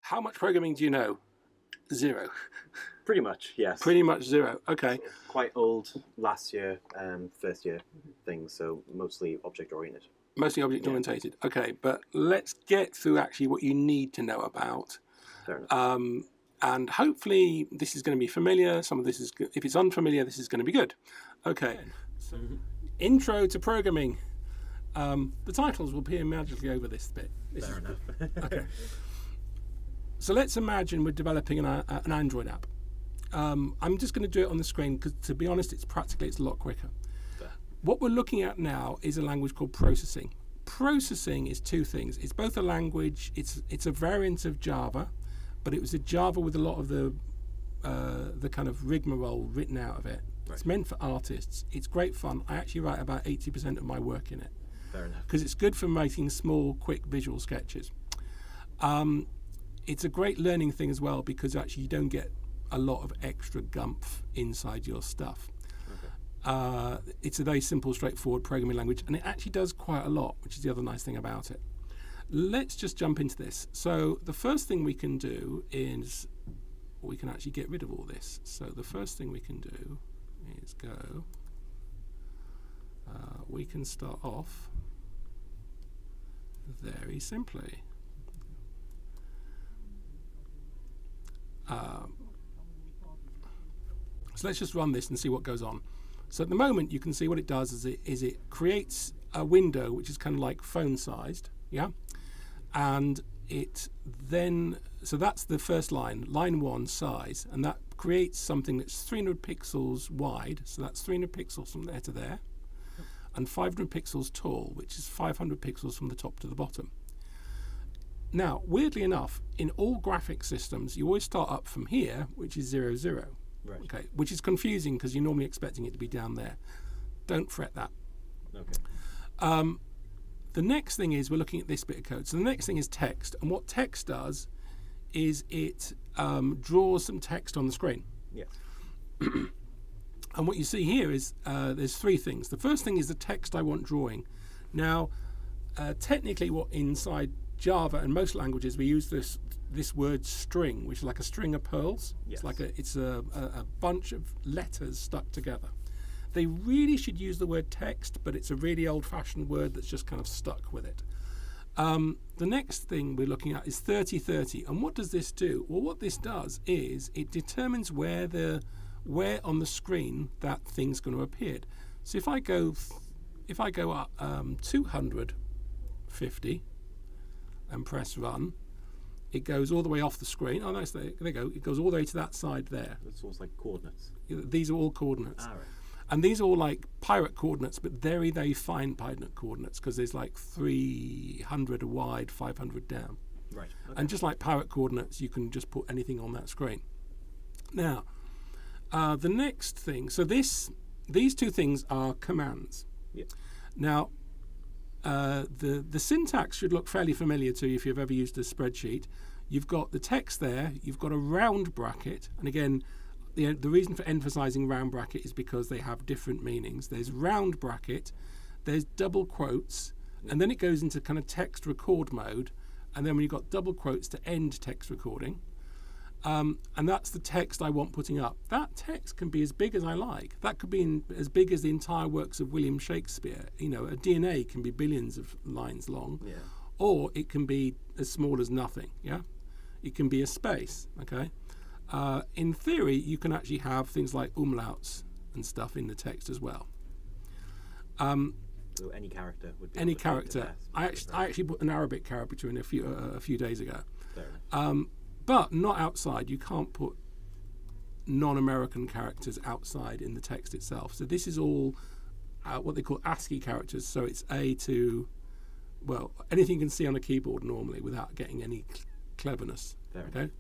How much programming do you know? Zero. Pretty much, yes. Pretty much zero. Okay. Quite old last year, first year things, so mostly object oriented. Mostly object orientated. Okay, but let's get through actually what you need to know about. Fair enough. And hopefully this is going to be familiar. Some of this is, if it's unfamiliar, this is going to be good. Okay. So, Intro to programming. The titles will appear magically over this bit. Fair enough. Okay. So let's imagine we're developing an Android app. I'm just going to do it on the screen because, to be honest, it's a lot quicker. Fair. What we're looking at now is a language called processing. Processing is two things. It's both a language. It's a variant of Java, but it was a Java with a lot of the kind of rigmarole written out of it. Right. It's meant for artists. It's great fun. I actually write about 80% of my work in it. Fair enough. Because it's good for making small, quick visual sketches. It's a great learning thing as well because actually you don't get a lot of extra gumph inside your stuff. Okay. It's a very simple, straightforward programming language, and it actually does quite a lot, which is the other nice thing about it. Let's just jump into this. So the first thing we can do is we can actually get rid of all this. So the first thing we can do is go. We can start off very simply. So let's just run this and see what goes on. So at the moment you can see what it does is it creates a window which is kind of like phone sized, yeah, and it then, so that's the first line 1 size, and that creates something that's 300 pixels wide, so that's 300 pixels from there to there, and 500 pixels tall, which is 500 pixels from the top to the bottom. Now, weirdly enough, in all graphic systems, you always start up from here, which is 0, 0. Right. Okay, which is confusing because you're normally expecting it to be down there. Don't fret that. Okay. The next thing is we're looking at this bit of code. So the next thing is text, and what text does is it draws some text on the screen. Yes. And what you see here is there's three things. The first thing is the text I want drawing. Now, technically, what inside Java and most languages we use this word string, which is like a string of pearls. Yes. It's a bunch of letters stuck together. They really should use the word text, but it's a really old-fashioned word that's just kind of stuck with it. The next thing we're looking at is 3030, and what does this do? Well, what this does is it determines where on the screen that thing's going to appear. So if I go up 250 and press run, it goes all the way off the screen. Oh, nice. There you go. It goes all the way to that side there. It's almost like coordinates. These are all coordinates. Ah, right. And these are all like pirate coordinates, but very, very fine pirate coordinates because there's like 300 wide, 500 down. Right. Okay. And just like pirate coordinates, you can just put anything on that screen. Now, the next thing, so these two things are commands. Yeah. Now, the syntax should look fairly familiar to you if you've ever used a spreadsheet. You've got the text there, you've got a round bracket, and again, the reason for emphasizing round bracket is because they have different meanings. There's round bracket, there's double quotes, and then it goes into kind of text record mode, and then when you've got double quotes to end text recording, and that's the text I want putting up. That text can be as big as I like. That could be as big as the entire works of William Shakespeare. You know, a DNA can be billions of lines long, Yeah. or it can be as small as nothing. Yeah, it can be a space. Okay. In theory, you can actually have things like umlauts and stuff in the text as well. So any character would be Any character. I actually put an Arabic character in a few days ago. Fair enough. But not outside. You can't put non-American characters outside in the text itself. So this is all what they call ASCII characters. So it's A to, well, anything you can see on a keyboard normally without getting any cleverness. Fair enough. Okay.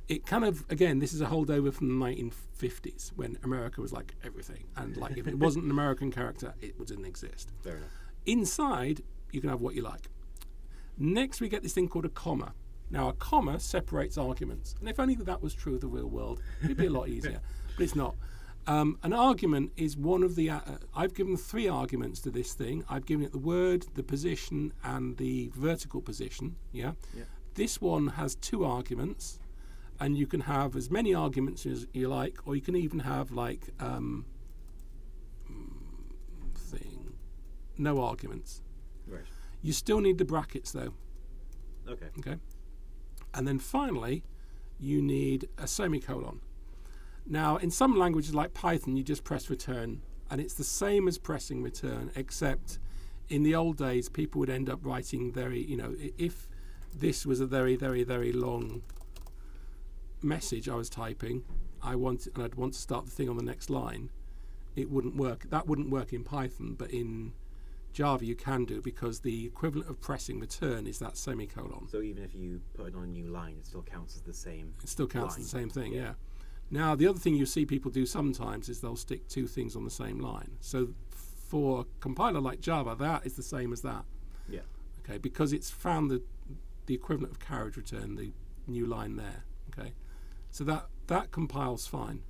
It kind of, again, this is a holdover from the 1950s when America was like everything. And like if it wasn't an American character, it didn't exist. Fair enough. Inside, you can have what you like. Next, we get this thing called a comma. Now, a comma separates arguments. And if only that was true of the real world, it'd be a lot easier. But it's not. An argument is one of the... I've given 3 arguments to this thing. I've given it the word, the position, and the vertical position. Yeah? Yeah. This one has 2 arguments, and you can have as many arguments as you like, or you can even have like no arguments. Right. You still need the brackets though. Okay. Okay. And then finally, you need a semicolon. Now, in some languages like Python, you just press return, and it's the same as pressing return, except in the old days, people would end up writing if this was a very, very, very long message I was typing, I'd want to start the thing on the next line, it wouldn't work. That wouldn't work in Python, but in Java you can do, because the equivalent of pressing return is that semicolon. So even if you put it on a new line, it still counts as the same. It still counts line. as the same thing, yeah. Now, the other thing you see people do sometimes is they'll stick 2 things on the same line. So for a compiler like Java, that is the same as that. Yeah. Okay, because it's found the equivalent of carriage return, the new line there. Okay, so that compiles fine.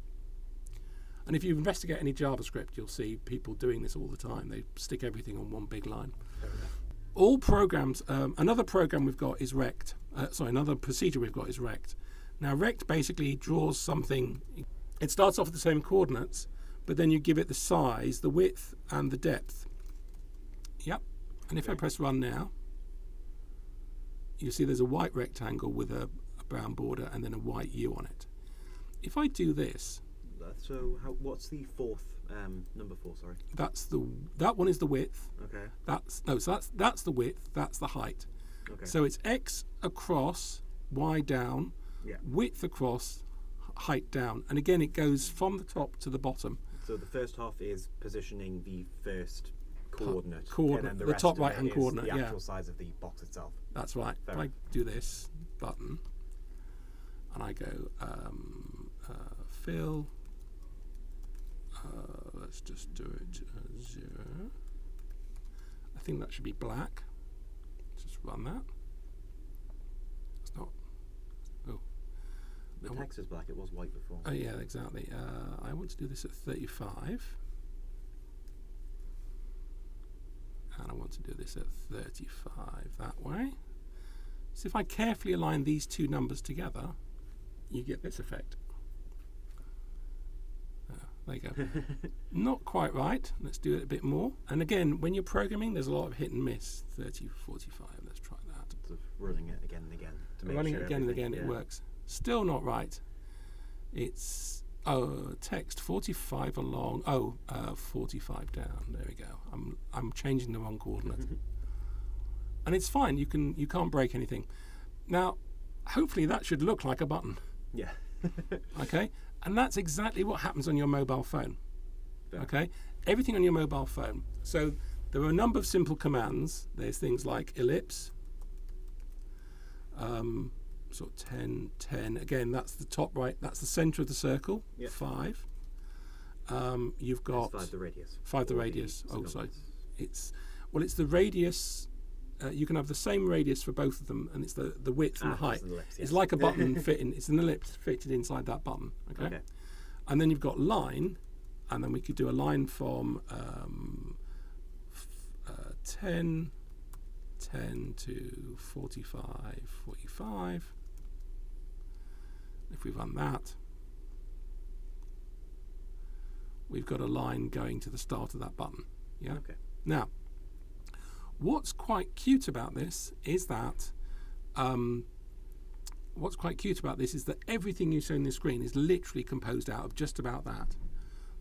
And if you investigate any JavaScript, you'll see people doing this all the time. They stick everything on one big line. Fair enough. All programs, another program we've got is rect. Another procedure we've got is rect. Now, rect basically draws something. It starts off with the same coordinates, but then you give it the size, the width, and the depth. Yep. And if I press run now, you see there's a white rectangle with a brown border and then a white U on it. If I do this, so what's the number 4? Sorry. That one is the width. Okay. That's the width. That's the height. Okay. So it's X across, Y down, yeah. Width across, height down, and again it goes from the top to the bottom. So the first half is positioning the first coordinate, and then the top right hand coordinate. The actual size of the box itself. That's right. If I do this button and I go fill, let's just do it 0. I think that should be black. Just run that. It's not. Oh. The text is black. It was white before. Oh yeah, exactly. I want to do this at 35. And I want to do this at 35 that way. So if I carefully align these 2 numbers together, you get this effect. There you go. Not quite right. Let's do it a bit more. And again, when you're programming, there's a lot of hit and miss. 30, 45. Let's try that. Sort of running it again and again to make running sure it again and again, yeah. It works. Still not right. It's text 45 along. 45 down. There we go. I'm changing the wrong coordinate, and it's fine. You can't break anything. Now, hopefully that should look like a button. Yeah. Okay, and that's exactly what happens on your mobile phone. Yeah. Okay, everything on your mobile phone. So there are a number of simple commands. There's things like ellipse. Sort of 10, 10. Again, that's the top right. That's the center of the circle. Yep. 5. You've got 5 the radius. 5 the radius. Sorry. It's the radius. You can have the same radius for both of them, and it's the width and the height. Ellipse, yes. It's like a button fitting. It's an ellipse fitted inside that button. Okay. And then you've got line, and then we could do a line from 10 to 45, 45. If we run that, we've got a line going to the start of that button. Yeah. Okay. Now, what's quite cute about this is that everything you show on the screen is literally composed out of just about that.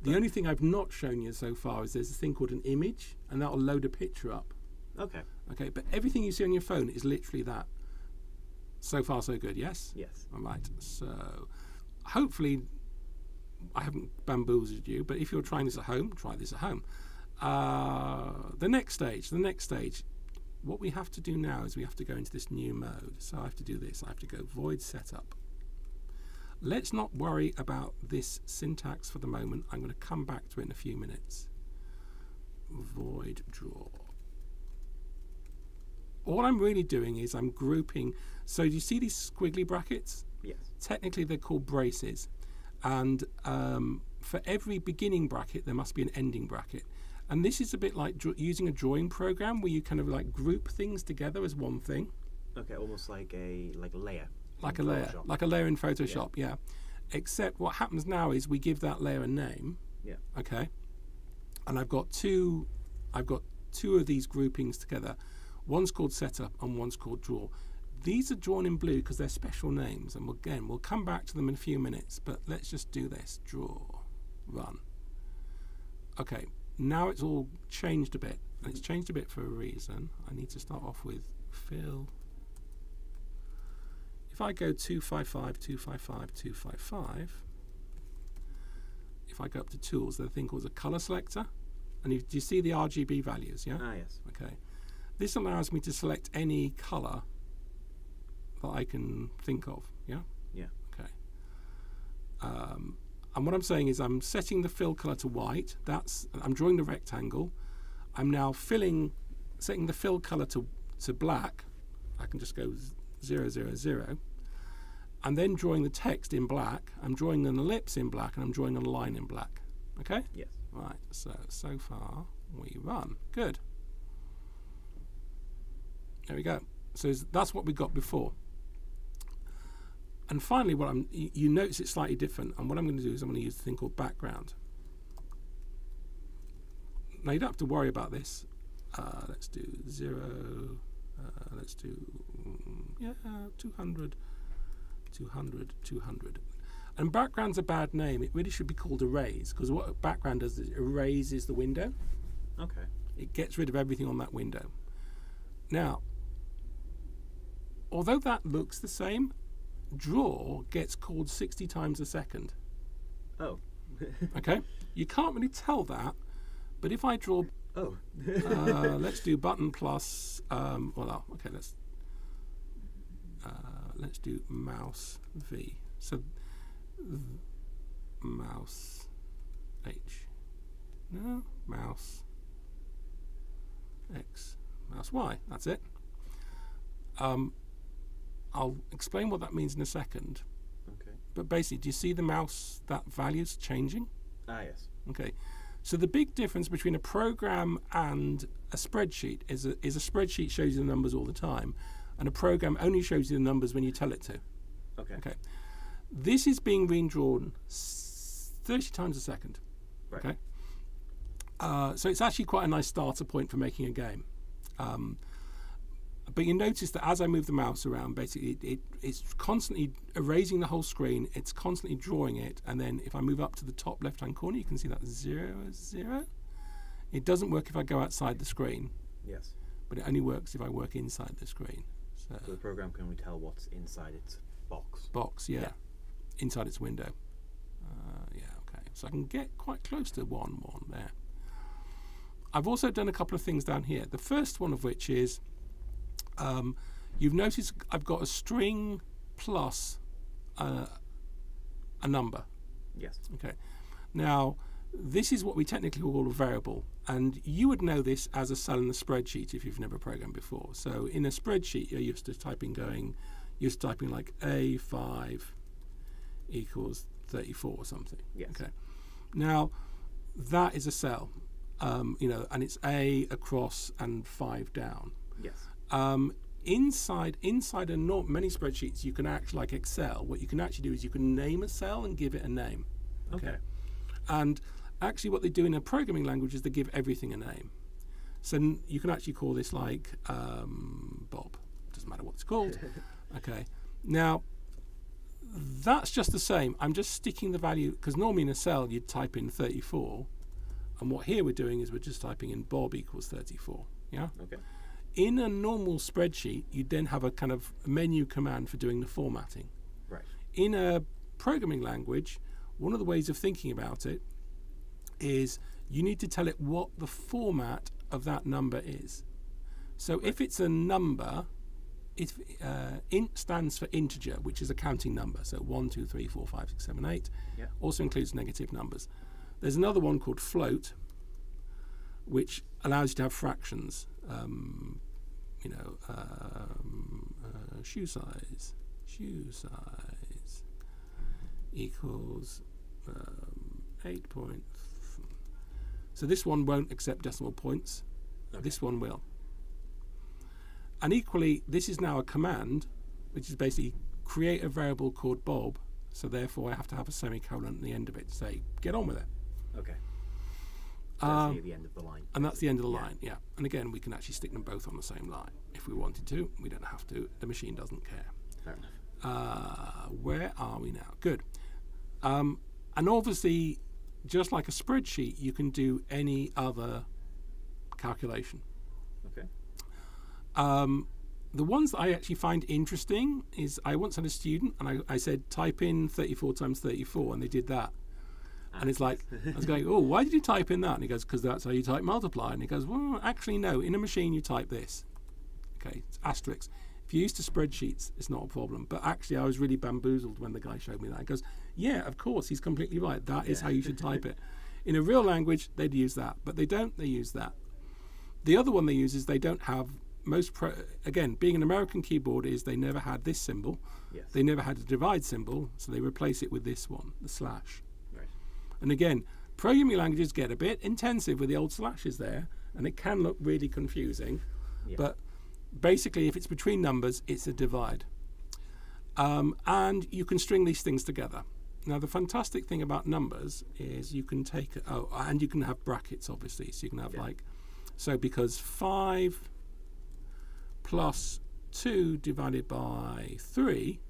The only thing I've not shown you so far is there's a thing called an image, and that will load a picture up. Okay. Okay, but everything you see on your phone is literally that. So far, so good, yes? Yes. All right, so hopefully I haven't bamboozled you, but if you're trying this at home, try this at home. The next stage, what we have to do now is we have to go into this new mode. So I have to do this. I have to go void setup. Let's not worry about this syntax for the moment. I'm going to come back to it in a few minutes. Void draw. All I'm really doing is I'm grouping. So do you see these squiggly brackets? Yes. Technically, they're called braces. And for every beginning bracket, there must be an ending bracket. And this is a bit like using a drawing program where you kind of like group things together as one thing. Okay, almost like a layer. Like in a layer, Photoshop. like a layer in Photoshop, yeah. Except what happens now is we give that layer a name. Yeah. Okay. And I've got two of these groupings together. One's called setup and one's called draw. These are drawn in blue because they're special names, and we'll come back to them in a few minutes, but let's just do this. Draw, run. Okay, now it's all changed a bit, and it's changed a bit for a reason. I need to start off with fill. If I go 255, 255, 255, if I go up to tools, there's a thing called a color selector, and do you see the RGB values, yeah? Ah, yes. Okay. This allows me to select any color that I can think of, yeah? Yeah. Okay. And what I'm saying is I'm setting the fill color to white. I'm drawing the rectangle. I'm now setting the fill color to black. I can just go 0, 0, 0. I'm then drawing the text in black. I'm drawing an ellipse in black, and I'm drawing a line in black. Okay? Yes. Right, so far we run. Good. There we go. So that's what we got before. And finally, you notice it's slightly different, and what I'm going to do is I'm going to use a thing called background. Now you don't have to worry about this. Let's do 0. Let's do 200, 200, 200. And background's a bad name. It really should be called erase, because what a background does is it erases the window. Okay. It gets rid of everything on that window. Now, although that looks the same, draw gets called 60 times a second. Oh. Okay? You can't really tell that, but if I draw... Oh. Let's do button plus... okay, let's do mouse V. So, mouse H. No, mouse X. Mouse Y. That's it. I'll explain what that means in a second. Okay. But basically, do you see the mouse, that value's changing? Ah, yes. Okay. So the big difference between a program and a spreadsheet is a spreadsheet shows you the numbers all the time, and a program only shows you the numbers when you tell it to. Okay. Okay. This is being redrawn 30 times a second. Right. Okay. So it's actually quite a nice starter point for making a game. But you notice that as I move the mouse around, basically it's constantly erasing the whole screen. It's constantly drawing it, and then if I move up to the top left-hand corner, you can see that 0, 0. It doesn't work if I go outside the screen. Yes. But it only works if I work inside the screen. So the program can only tell what's inside its box. Box, yeah. Inside its window. Yeah, okay. So I can get quite close to 1, 1 there. I've also done a couple of things down here. The first one of which is you've noticed I've got a string plus a number. Yes. Okay. Now, this is what we technically call a variable, and you would know this as a cell in the spreadsheet if you've never programmed before. So in a spreadsheet, you're used to typing like A5 equals 34 or something. Yes. Okay. Now, that is a cell, and it's A across and 5 down. Yes. Inside many spreadsheets, you can act like Excel. What you can actually do is you can name a cell and give it a name. Okay. And actually what they do in a programming language is they give everything a name. So you can actually call this like Bob. Doesn't matter what it's called. Okay. Now, that's just the same. I'm just sticking the value, because normally in a cell you'd type in 34. And what here we're doing is we're just typing in Bob equals 34. Yeah? Okay. In a normal spreadsheet, you'd then have a kind of menu command for doing the formatting. Right. In a programming language, one of the ways of thinking about it is you need to tell it what the format of that number is. So if it's a number, int stands for integer, which is a counting number. So 1, 2, 3, 4, 5, 6, 7, 8. Yeah. Also includes negative numbers. There's another one called float, which allows you to have fractions. Shoe size equals 8 points. So this one won't accept decimal points. Okay. This one will. And equally, this is now a command, which is basically create a variable called Bob. So therefore, I have to have a semicolon at the end of it to say, get on with it. Okay. That's the end of the line. And that's the end of the line, yeah. And again, we can actually stick them both on the same line if we wanted to. We don't have to. The machine doesn't care. Fair enough. Where are we now? Good. And obviously, just like a spreadsheet, you can do any other calculation. Okay. The ones that I actually find interesting is I once had a student and I said, type in 34 times 34, and they did that. And it's like, I was going, oh, why did you type in that? And he goes, because that's how you type multiply. And he goes, well, actually, no. In a machine, you type this. Okay, it's asterisk. If you're used to spreadsheets, it's not a problem. But actually, I was really bamboozled when the guy showed me that. He goes, yeah, of course, he's completely right. That is how you should type it. In a real language, they'd use that. But they don't. They use that. The other one they use is they don't have again, being an American keyboard is they never had this symbol. Yes. They never had a divide symbol. So they replace it with this one, the slash. And again, programming languages get a bit intensive with the old slashes there, and it can look really confusing. Yeah. But basically, if it's between numbers, it's a divide. And you can string these things together. Now, the fantastic thing about numbers is you can take, and you can have brackets, obviously. So you can have so because 5 plus 2 divided by 3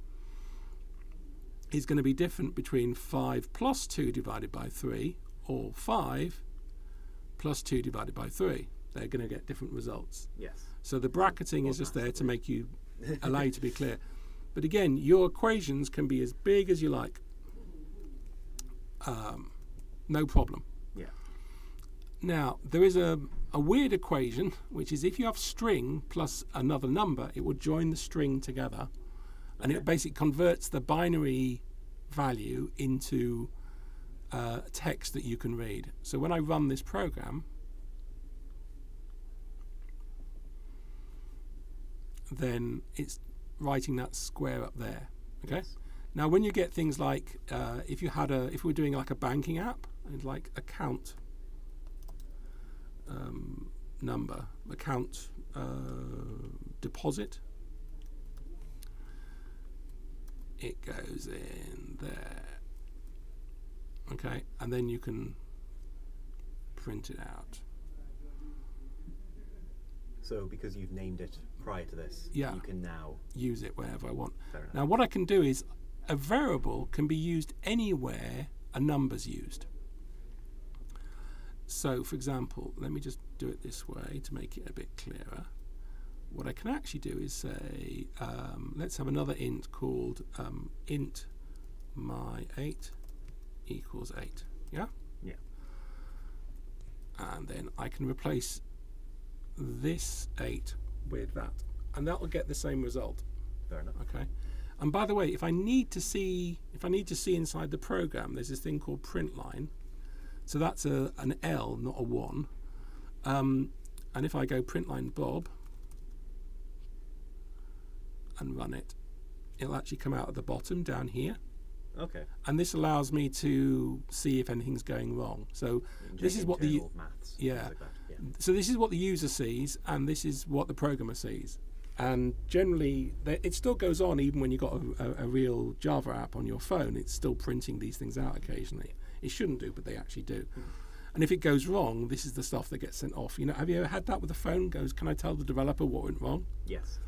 is going to be different between 5 plus 2 divided by 3 or 5 plus 2 divided by 3. They're going to get different results. Yes. So the bracketing is just there to make you, allow you to be clear. But again, your equations can be as big as you like. No problem. Yeah. Now, there is a weird equation, which is if you have string plus another number, it will join the string together. And it basically converts the binary value into text that you can read. So when I run this program, then it's writing that square up there. Okay. Yes. Now, when you get things like if we're doing like a banking app, and like account number, account deposit. It goes in there. Okay, and then you can print it out. So because you've named it prior to this, you can now use it wherever I want. Fair enough. Now what I can do is a variable can be used anywhere a number's used. So for example, let me just do it this way to make it a bit clearer. What I can actually do is say, let's have another int called int my8 equals 8. Yeah? Yeah. And then I can replace this 8 with that. And that will get the same result. Fair enough. Okay. And by the way, if I need to see inside the program, there's this thing called print line. So that's an L, not a 1. And if I go print line Bob and run it, it'll actually come out at the bottom down here. Okay. And this allows me to see if anything's going wrong. So this is what the maths, like that. Yeah. So this is what the user sees, and this is what the programmer sees. And generally, it still goes on even when you've got a real Java app on your phone. It's still printing these things out occasionally. It shouldn't do, but they actually do. And if it goes wrong, this is the stuff that gets sent off. You know, have you ever had that with a phone? Goes, can I tell the developer what went wrong? Yes.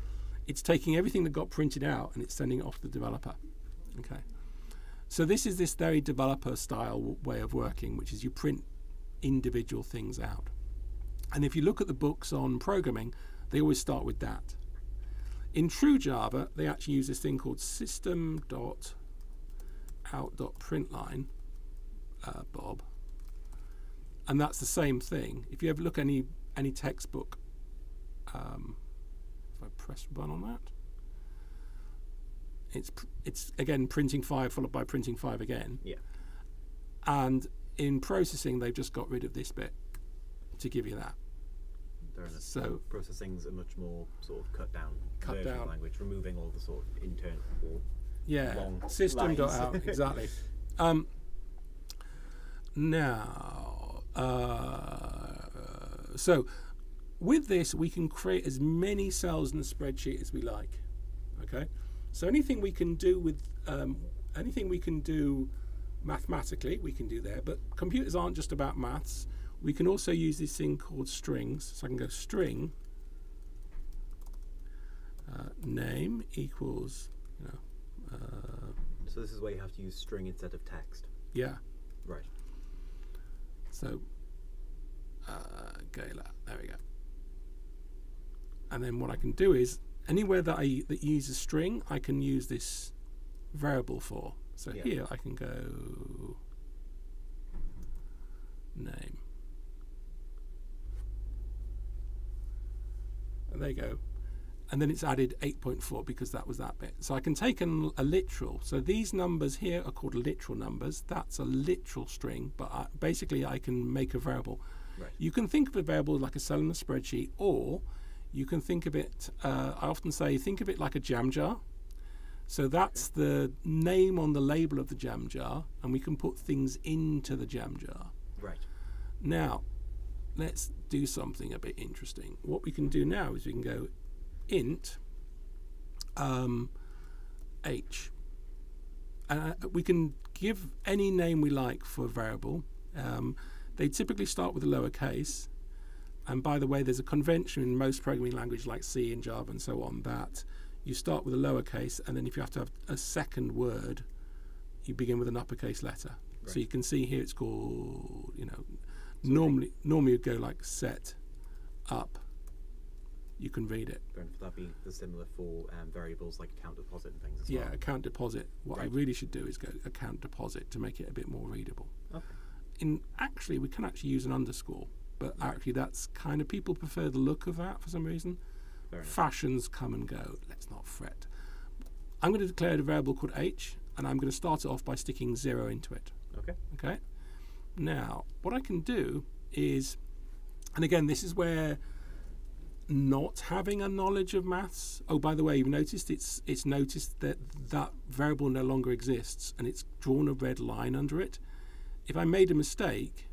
It's taking everything that got printed out and it's sending it off to the developer. Okay. So this is this very developer style way of working, which is you print individual things out. And if you look at the books on programming, they always start with that. In true Java, they actually use this thing called system.out.println, Bob. And that's the same thing. If you ever look at any textbook, if I press run on that, it's again printing 5 followed by printing 5 again. Yeah. And in processing, they've just got rid of this bit to give you that. Fair enough. So processing's a much more sort of cut down version of language, removing all the sort of internal long system.out exactly. Now, so with this, we can create as many cells in the spreadsheet as we like. Okay, so anything we can do with anything we can do mathematically, we can do there. But computers aren't just about maths. We can also use this thing called strings. So I can go string name equals, so this is where you have to use string instead of text. Yeah. Right. So Gala, there we go. And then what I can do is anywhere that that uses string, I can use this variable for. So here I can go name. And there you go. And then it's added 8.4 because that was that bit. So I can take a literal. So these numbers here are called literal numbers. That's a literal string, but basically I can make a variable. Right. You can think of a variable like a cell in a spreadsheet, or you can think of it, I often say, think of it like a jam jar. So that's the name on the label of the jam jar, and we can put things into the jam jar. Right. Now, let's do something a bit interesting. What we can do now is we can go int h. We can give any name we like for a variable. They typically start with a lowercase. And by the way, there's a convention in most programming languages like C and Java and so on that you start with a lowercase, and then if you have to have a second word, you begin with an uppercase letter. Right. So you can see here it's called, normally you'd go like set up. You can read it. Would that be similar for variables like account deposit and things as well? Yeah, account deposit. What I really should do is go account deposit to make it a bit more readable. Okay. Actually, we can actually use an underscore, but actually that's kind of, people prefer the look of that for some reason. Fashions come and go. Let's not fret. I'm going to declare a variable called h, and I'm going to start it off by sticking 0 into it. Okay. Okay. Now, what I can do is, and again, this is where not having a knowledge of maths. Oh, by the way, you've noticed it's noticed that that variable no longer exists, and it's drawn a red line under it. If I made a mistake,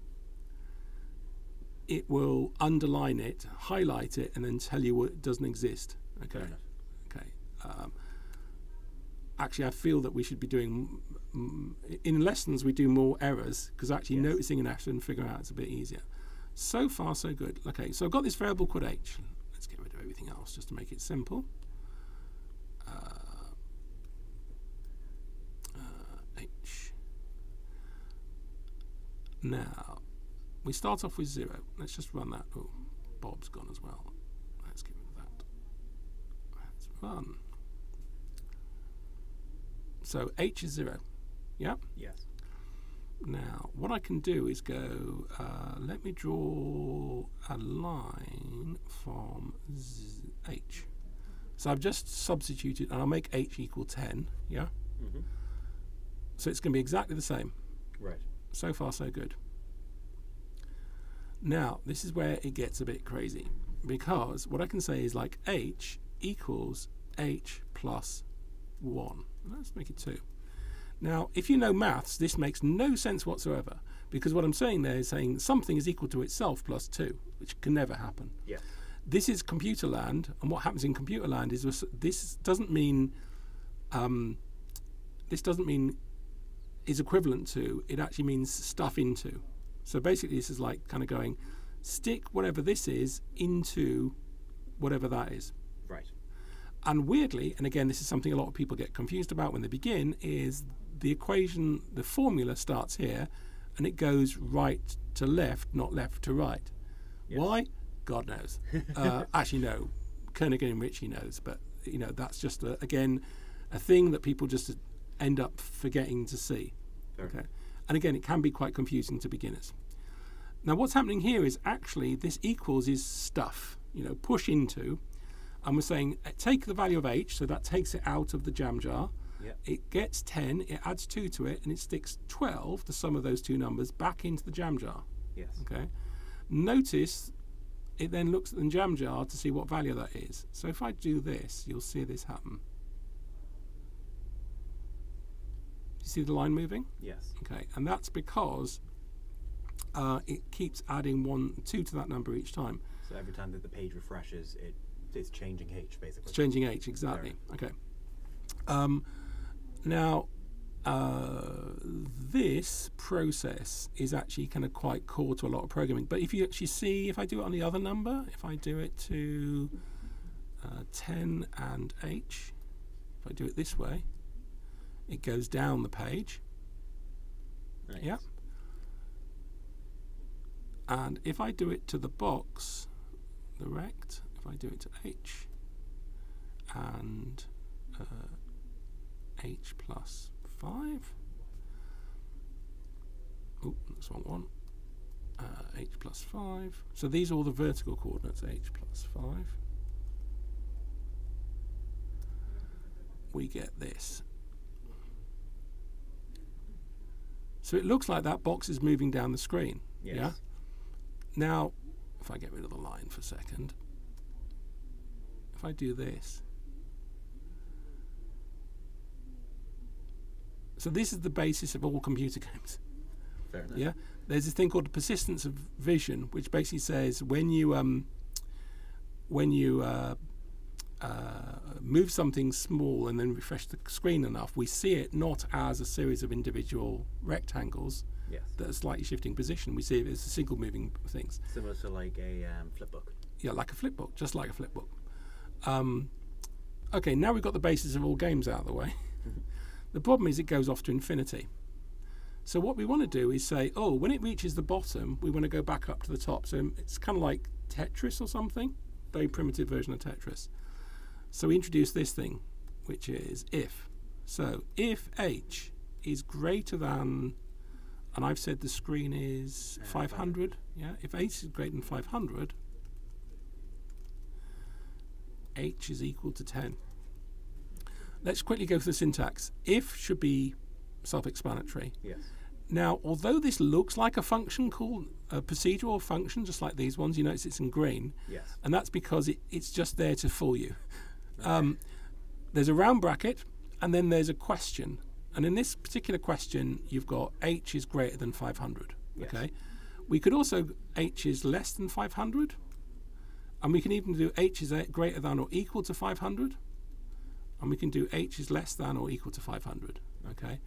it will underline it, highlight it, and then tell you what doesn't exist. Okay. Okay. Actually, I feel that we should be doing in lessons we do more errors, because actually noticing an error and figuring out it's a bit easier. So far, so good. Okay, so I've got this variable called h. Let's get rid of everything else just to make it simple. H. Now, we start off with 0. Let's just run that. Oh, Bob's gone as well. Let's get rid of that. Let's run. So h is 0. Yeah? Yes. Now, what I can do is go, let me draw a line from h. So I've just substituted, and I'll make h equal 10, yeah? Mm-hmm. So it's going to be exactly the same. Right. So far, so good. Now, this is where it gets a bit crazy, because what I can say is like h equals h plus 1. Let's make it 2. Now, if you know maths, this makes no sense whatsoever, because what I'm saying there is saying something is equal to itself plus 2, which can never happen. Yes. This is computer land, and what happens in computer land is this doesn't mean is equivalent to, it actually means stuff into. So basically this is like kind of going, stick whatever this is into whatever that is. Right. And weirdly, and again, this is something a lot of people get confused about when they begin, is the equation, the formula starts here, and it goes right to left, not left to right. Yes. Why? God knows. Actually, no. Koenig and Ritchie knows, but that's just again a thing that people just end up forgetting to see. Okay. And again, it can be quite confusing to beginners. Now, what's happening here is actually this equals is stuff. Push into. And we're saying take the value of h, so that takes it out of the jam jar. Yep. It gets 10, it adds 2 to it, and it sticks 12, the sum of those two numbers, back into the jam jar. Yes. Okay. Notice it then looks at the jam jar to see what value that is. So if I do this, you'll see this happen. You see the line moving? Yes. Okay, and that's because it keeps adding 2 to that number each time. So every time that the page refreshes, it's changing H, basically. It's changing H, exactly. Okay. Now, this process is actually kind of quite core to a lot of programming. But if you actually see, if I do it on the other number, if I do it to 10 and H, if I do it this way, it goes down the page. Nice. Yeah. And if I do it to the box, the rect, if I do it to H and H plus 5, oh, that's the wrong one, H plus 5, so these are all the vertical coordinates, H plus 5, we get this. So it looks like that box is moving down the screen. Yes. Yeah. Now, if I get rid of the line for a second, if I do this, so this is the basis of all computer games. Fair enough. Yeah. There's this thing called the persistence of vision, which basically says when you move something small and then refresh the screen enough, we see it not as a series of individual rectangles. Yes. That are slightly shifting position. We see it as a single moving things. Similar to like a flipbook. Yeah, like a flipbook, just like a flipbook. Okay, now we've got the basis of all games out of the way. The problem is it goes off to infinity. So what we want to do is say, oh, when it reaches the bottom, we want to go back up to the top. So it's kind of like Tetris or something, very primitive version of Tetris. So we introduce this thing, which is if. So if H is greater than, and I've said the screen is 500. Yeah, if H is greater than 500, H is equal to 10. Let's quickly go through the syntax. If should be self-explanatory. Yes. Now, although this looks like a function called a procedural function, just like these ones, you notice it's in green. Yes. And that's because it's just there to fool you. Okay. There's a round bracket, and then there's a question. And in this particular question, you've got H is greater than 500. Yes. Okay. We could also H is less than 500, and we can even do H is greater than or equal to 500, and we can do H is less than or equal to 500. Okay.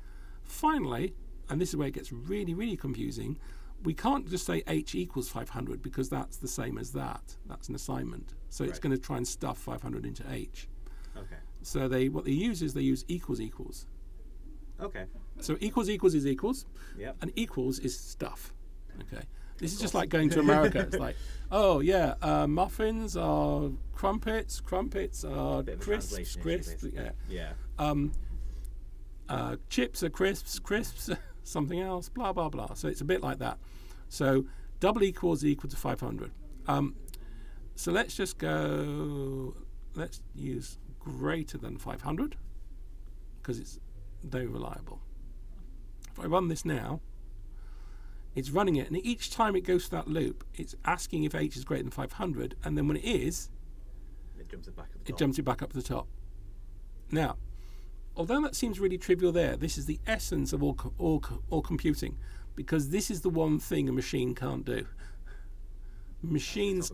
Finally, and this is where it gets really, really confusing, we can't just say H equals 500 because that's the same as that. That's an assignment. So it's going to try and stuff 500 into H. Okay. So what they use is they use equals equals. Okay. So equals equals is equals, Yep. and equals is stuff. Okay. This is just like going to America. It's like, oh yeah, muffins are crumpets, crumpets are Bit of a crisps, translation issue, crisps. basically. Yeah. Yeah. Chips are crisps, crisps something else, blah blah blah. So it's a bit like that. So double equals equal to 500. So let's just go. Let's use greater than 500 because it's very reliable. If I run this now, it's running it, and each time it goes through that loop, it's asking if H is greater than 500, and then when it is, It jumps it back at the top. it jumps it back up to the top. Now, although that seems really trivial there, this is the essence of all computing, because this is the one thing a machine can't do. Machines,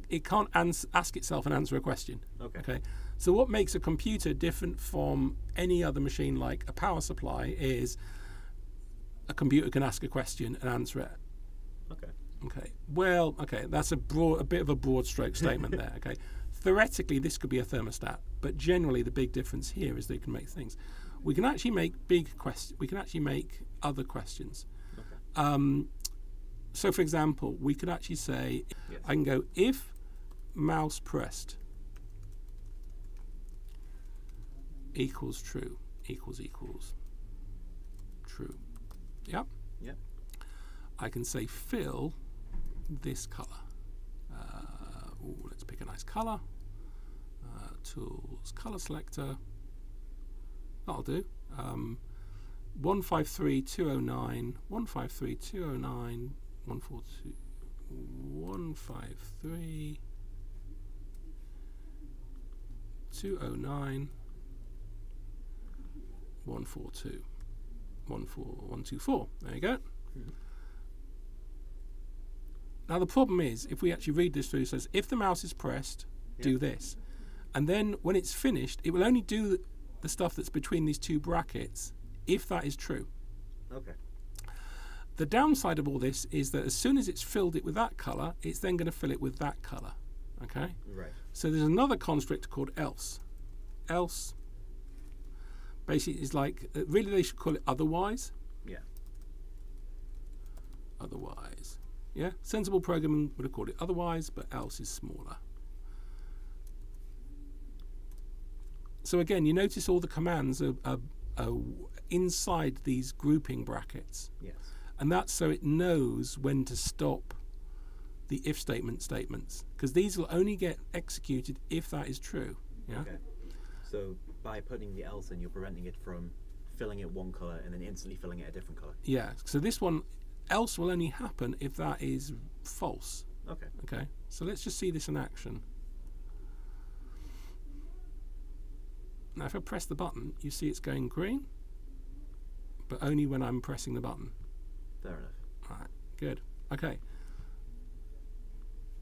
it can't ask itself and answer a question. Okay. So what makes a computer different from any other machine like a power supply is a computer can ask a question and answer it. Okay. Well, okay, that's a bit of a broad stroke statement there. Okay. Theoretically, this could be a thermostat, but generally the big difference here is they can make things. We can actually make big questions. We can actually make other questions. Okay. So, for example, we could actually say, Yes. I can go if mouse pressed equals true, equals true. Yep. Yep. I can say fill this color. Let's pick a nice color. Tools, color selector. That'll do. 153209, 153209, 142, 153, 209, 142, 124. There you go. Now the problem is, if we actually read this through, it says if the mouse is pressed, do this. And then when it's finished, it will only do the stuff that's between these two brackets, if that is true. Okay. The downside of all this is that as soon as it's filled it with that colour, it's then going to fill it with that colour. Okay? Right. So there's another construct called else. Else basically is like, really they should call it otherwise. Yeah. Otherwise. Yeah? Sensible programming would have called it otherwise, but else is smaller. So again, you notice all the commands are inside these grouping brackets. Yes. And that's so it knows when to stop the if statements, because these will only get executed if that is true. Yeah. Okay. So by putting the else in, you're preventing it from filling it one color and then instantly filling it a different color. Yeah. So this one, else will only happen if that is false. Okay. Okay. So let's just see this in action. Now, if I press the button, you see it's going green, but only when I'm pressing the button. Fair enough. All right. Good. Okay.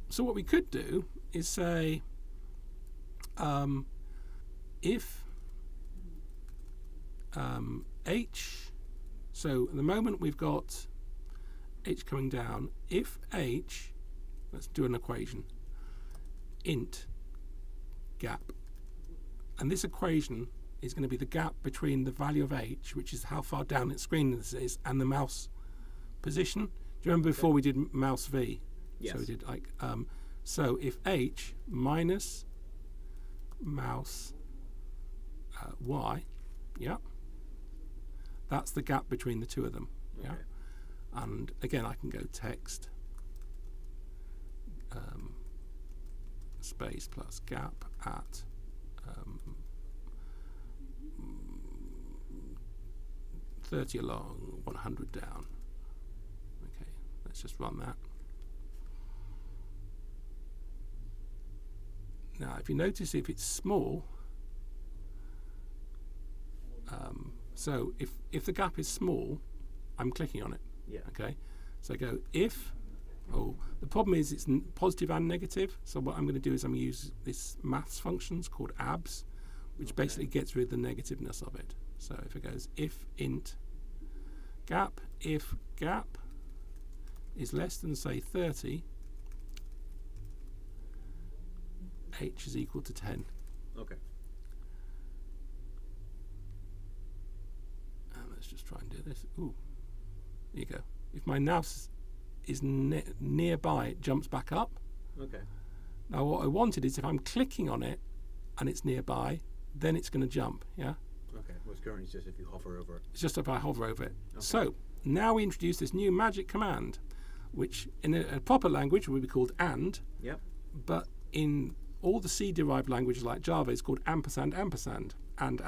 So what we could do is say, if h, so at the moment we've got h coming down, if h, let's do an equation, int gap, and this equation is going to be the gap between the value of h, which is how far down its screen this is, and the mouse position. Do you remember before we did mouse v? Yes. So we did like, so if h minus mouse y, yeah, that's the gap between the two of them. Yeah. Okay. And again, I can go text space plus gap at 30 along, 100 down. Okay, let's just run that. Now, if you notice, if it's small, so if the gap is small, I'm clicking on it. Yeah. Okay, so I go if. Oh, the problem is it's positive and negative. So what I'm going to do is I'm going to use this maths functions called abs, which basically gets rid of the negativeness of it. So if it goes if int gap, if gap is less than, say, 30, h is equal to 10. Okay. And let's just try and do this. Ooh, there you go. If my mouse is nearby, it jumps back up. Okay. Now what I wanted is if I'm clicking on it and it's nearby, then it's going to jump. Yeah. Okay. Well, it's currently just if you hover over it. It's just if I hover over it. Okay. So now we introduce this new magic command, which in a proper language would be called and. Yep. But in all the C-derived languages like Java, it's called ampersand, ampersand, and.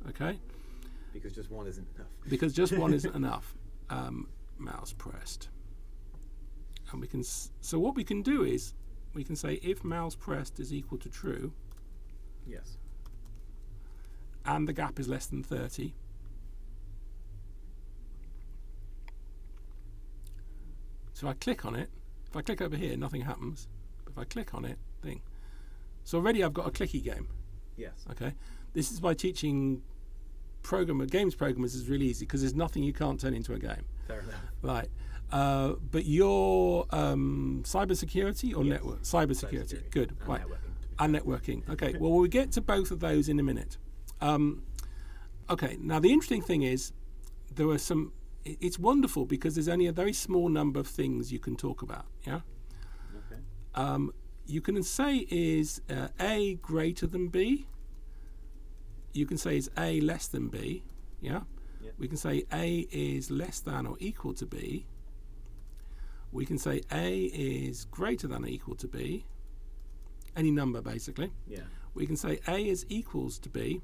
Okay. Because just one isn't enough. Because just one isn't enough. Mouse pressed. And we can. So what we can do is we can say if mouse pressed is equal to true. Yes. And the gap is less than 30. So if I click on it, if I click over here, nothing happens. But if I click on it, thing. So already I've got a clicky game. Yes. Okay. This is why teaching games programmers is really easy, because there's nothing you can't turn into a game. Fair enough. Right. But your cybersecurity or network? Cybersecurity. Good. And right. networking. And networking. Okay. Well, we'll get to both of those in a minute. Okay. Now, the interesting thing is there are some. It's wonderful because there's only a very small number of things you can talk about. Yeah. Okay. You can say is A greater than B. You can say is A less than B. Yeah. Yep. We can say A is less than or equal to B. We can say A is greater than or equal to B. Any number, basically. Yeah. We can say A is equals to B.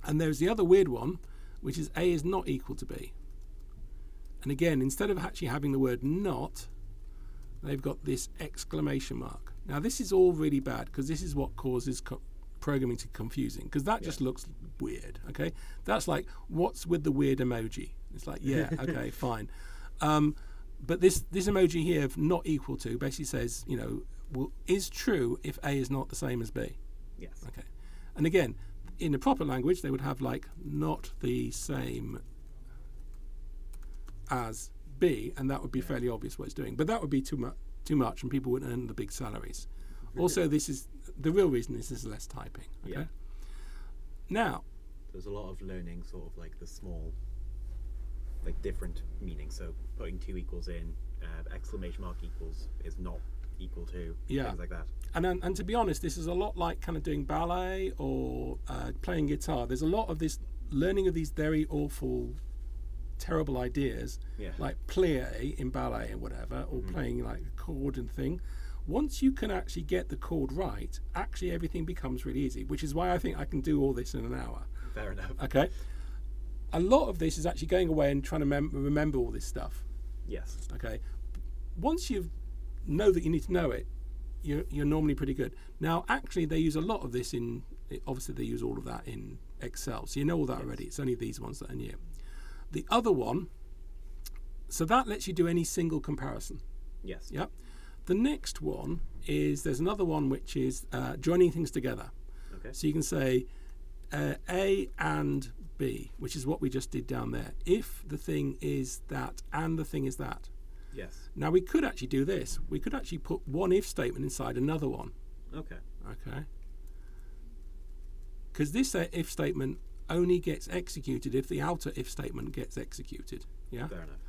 And there's the other weird one, which is A is not equal to B. And again, instead of actually having the word not, they've got this exclamation mark. Now, this is all really bad because this is what causes programming to confusing, because that just looks weird. Okay, that's like, what's with the weird emoji? It's like, yeah, okay, fine. but this emoji here of not equal to basically says, you know, is true if A is not the same as B. Yes. Okay. And again, in the proper language, they would have like not the same as B, and that would be fairly obvious what it's doing. But that would be too much, and people wouldn't earn the big salaries. Also, this is the real reason this is less typing. Okay. Yeah. Now, there's a lot of learning, sort of like the small, like different meanings. So putting 2 equals in, exclamation mark equals is not equal to, things like that. And to be honest, this is a lot like kind of doing ballet or playing guitar. There's a lot of this learning of these very awful, terrible ideas, like plie in ballet and whatever, or playing like a chord and thing. Once you can actually get the chord right, actually everything becomes really easy, which is why I think I can do all this in an hour. Fair enough. Okay. A lot of this is actually going away and trying to remember all this stuff. Yes. Okay. Once you know that you need to know it, you're normally pretty good. Now, actually, they use a lot of this in. Obviously, they use all of that in Excel, so you know all that already. It's only these ones that are new. The other one, so that lets you do any single comparison. Yes. Yep. The next one is there's another one which is joining things together. Okay. So you can say A and B, which is what we just did down there. If the thing is that and the thing is that. Yes. Now we could actually do this. We could actually put one if statement inside another one. Okay. Okay. Because this if statement only gets executed if the outer if statement gets executed. Yeah. Fair enough.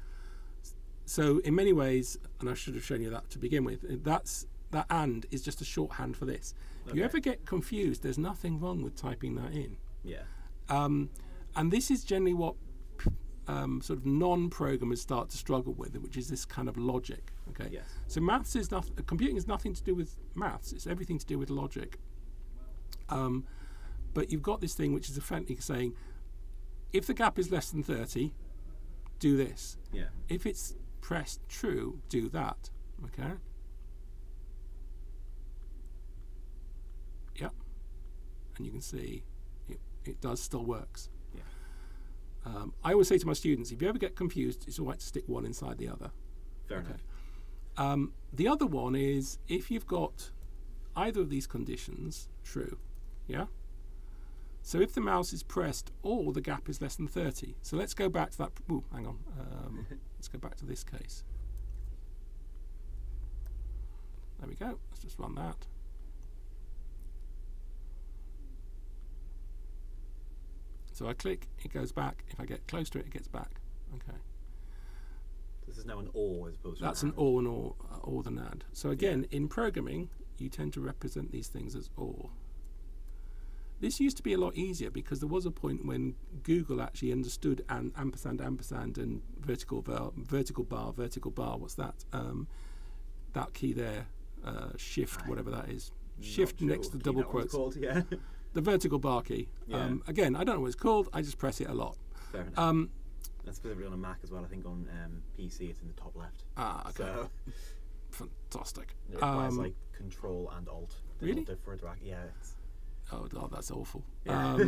So in many ways, and I should have shown you that to begin with, that and is just a shorthand for this. If you ever get confused, there's nothing wrong with typing that in. Yeah. And this is generally what sort of non-programmers start to struggle with, which is this kind of logic. Okay. Yes. So maths is computing is nothing to do with maths. It's everything to do with logic. But you've got this thing which is effectively saying, if the gap is less than 30, do this. Yeah. If it's pressed true, do that. Okay. Yep. And you can see it does still works. Yeah. I always say to my students, if you ever get confused, it's all right to stick one inside the other. Fair enough. The other one is if you've got either of these conditions true. Yeah. So if the mouse is pressed or the gap is less than 30. So let's go back to that. Ooh, hang on. Let's go back to this case. There we go. Let's just run that. So I click, it goes back. If I get close to it, it gets back. Okay. This is now an OR as opposed to That's an OR and OR than AND. So again, in programming, you tend to represent these things as OR. This used to be a lot easier because there was a point when Google actually understood ampersand and vertical bar. What's that? That key there, shift, whatever that is. Shift next to double quotes. Called, yeah. The vertical bar key. Yeah. Again, I don't know what it's called. I just press it a lot. Fair enough. That's specifically on a Mac as well. I think on PC it's in the top left. Ah, okay. So fantastic. it requires like Control and Alt. Really? Yeah. Oh God, that's awful. Yeah.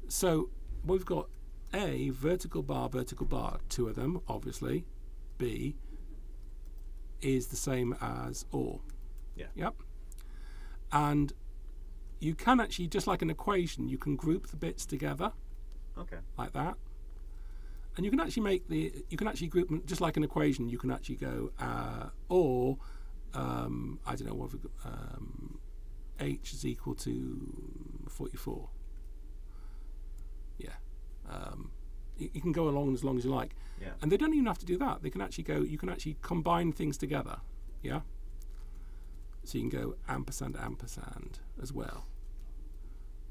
So we've got A, vertical bar, 2 of them, obviously. B is the same as OR. Yeah. Yep. And you can actually, just like an equation, you can group the bits together. Okay. Like that. And you can actually group them just like an equation. You can actually go or I don't know what we've got. H is equal to 44. Yeah. You can go along as long as you like. Yeah. And they don't even have to do that. They can actually go, you can actually combine things together. Yeah. So you can go ampersand as well.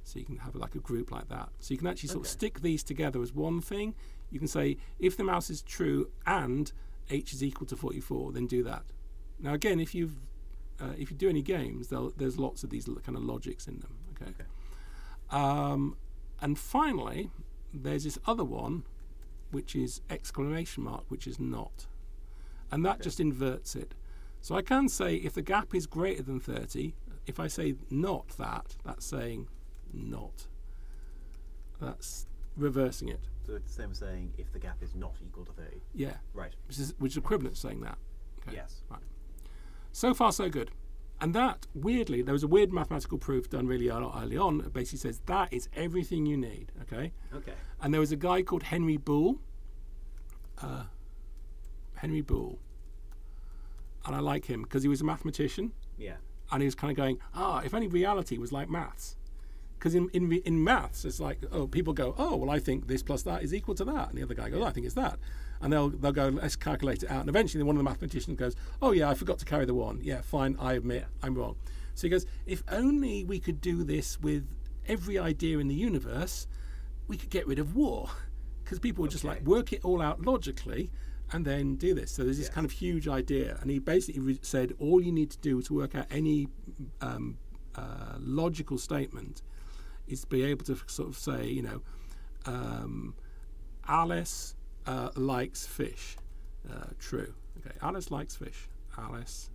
So you can have like a group like that. So you can actually sort of stick these together as one thing. You can say, if the mouse is true and H is equal to 44, then do that. Now again, if you do any games, there's lots of these kind of logics in them. Okay. And finally, there's this other one, which is exclamation mark, which is not, and that just inverts it. So I can say if the gap is greater than 30, if I say not that, that's saying not. That's reversing it. So it's the same as saying if the gap is not equal to 30. Yeah. Right. Which is equivalent to saying that. Okay. Yes. Right. So far, so good. And that, weirdly, there was a weird mathematical proof done really early on. It basically says that is everything you need. Okay. Okay. And there was a guy called Henry Boole. Henry Boole. And I like him because he was a mathematician. Yeah. And he was kind of going, if only reality was like maths. Because in maths, it's like, people go, well, I think this plus that is equal to that. And the other guy goes, I think it's that. And they'll go, let's calculate it out. And eventually one of the mathematicians goes, oh, yeah, I forgot to carry the 1. Yeah, fine, I admit I'm wrong. So he goes, if only we could do this with every idea in the universe, we could get rid of war. Because people would just like work it all out logically and then do this. So there's this kind of huge idea. And he basically said all you need to do to work out any logical statement is to be able to sort of say, Alice likes fish. True. Okay, Alice likes fish. Alice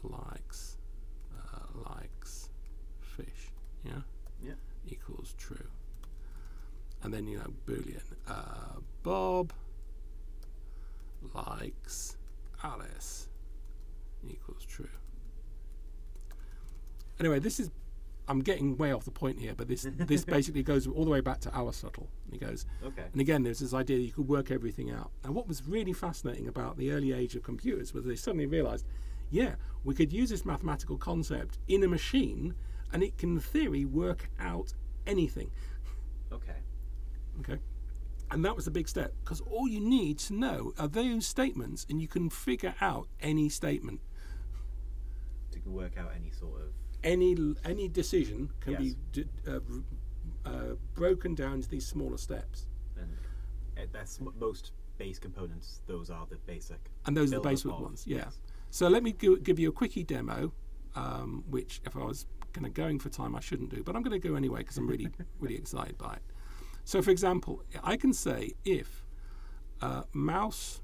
likes fish. Yeah? Yeah. Equals true. And then, Boolean. Bob likes Alice equals true. Anyway, I'm getting way off the point here, but this basically goes all the way back to Aristotle. And he goes, and again, there's this idea that you could work everything out. And what was really fascinating about the early age of computers was they suddenly realized, we could use this mathematical concept in a machine, and it can, in theory, work out anything. Okay. And that was a big step, because all you need to know are those statements, and you can figure out any statement. You can work out any sort of... Any decision can be broken down into these smaller steps. And that's most base components. Those are the basic. And those are the basic ones, yes. So let me give you a quickie demo, which if I was going for time I shouldn't do, but I'm going to go anyway because I'm really, really excited by it. So for example, I can say if mouse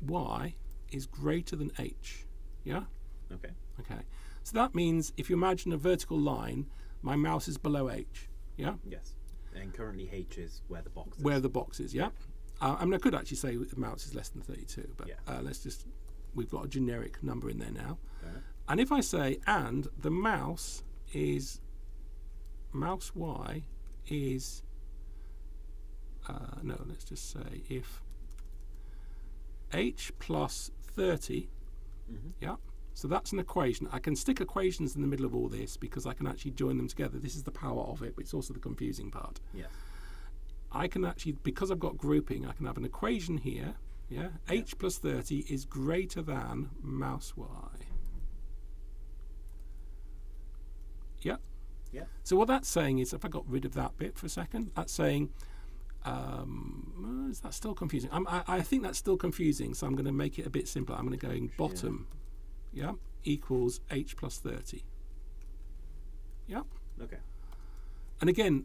y is greater than h, yeah? Okay. So that means if you imagine a vertical line, my mouse is below h, yeah? Yes. And currently h is where the box is. Where the box is, yeah? I mean, I could actually say the mouse is less than 32, but we've got a generic number in there now. And if I say, and the mouse y is, let's just say if h plus 30, yeah? So that's an equation. I can stick equations in the middle of all this because I can actually join them together. This is the power of it, but it's also the confusing part. Yes. I can actually, because I've got grouping, I can have an equation here, yeah? H plus 30 is greater than mouse y. Yeah? Yeah. So what that's saying is, if I got rid of that bit for a second, that's saying, is that still confusing? I think that's still confusing, so I'm going to make it a bit simpler. I'm going to go bottom, equals h plus 30. Yeah? Okay. And again,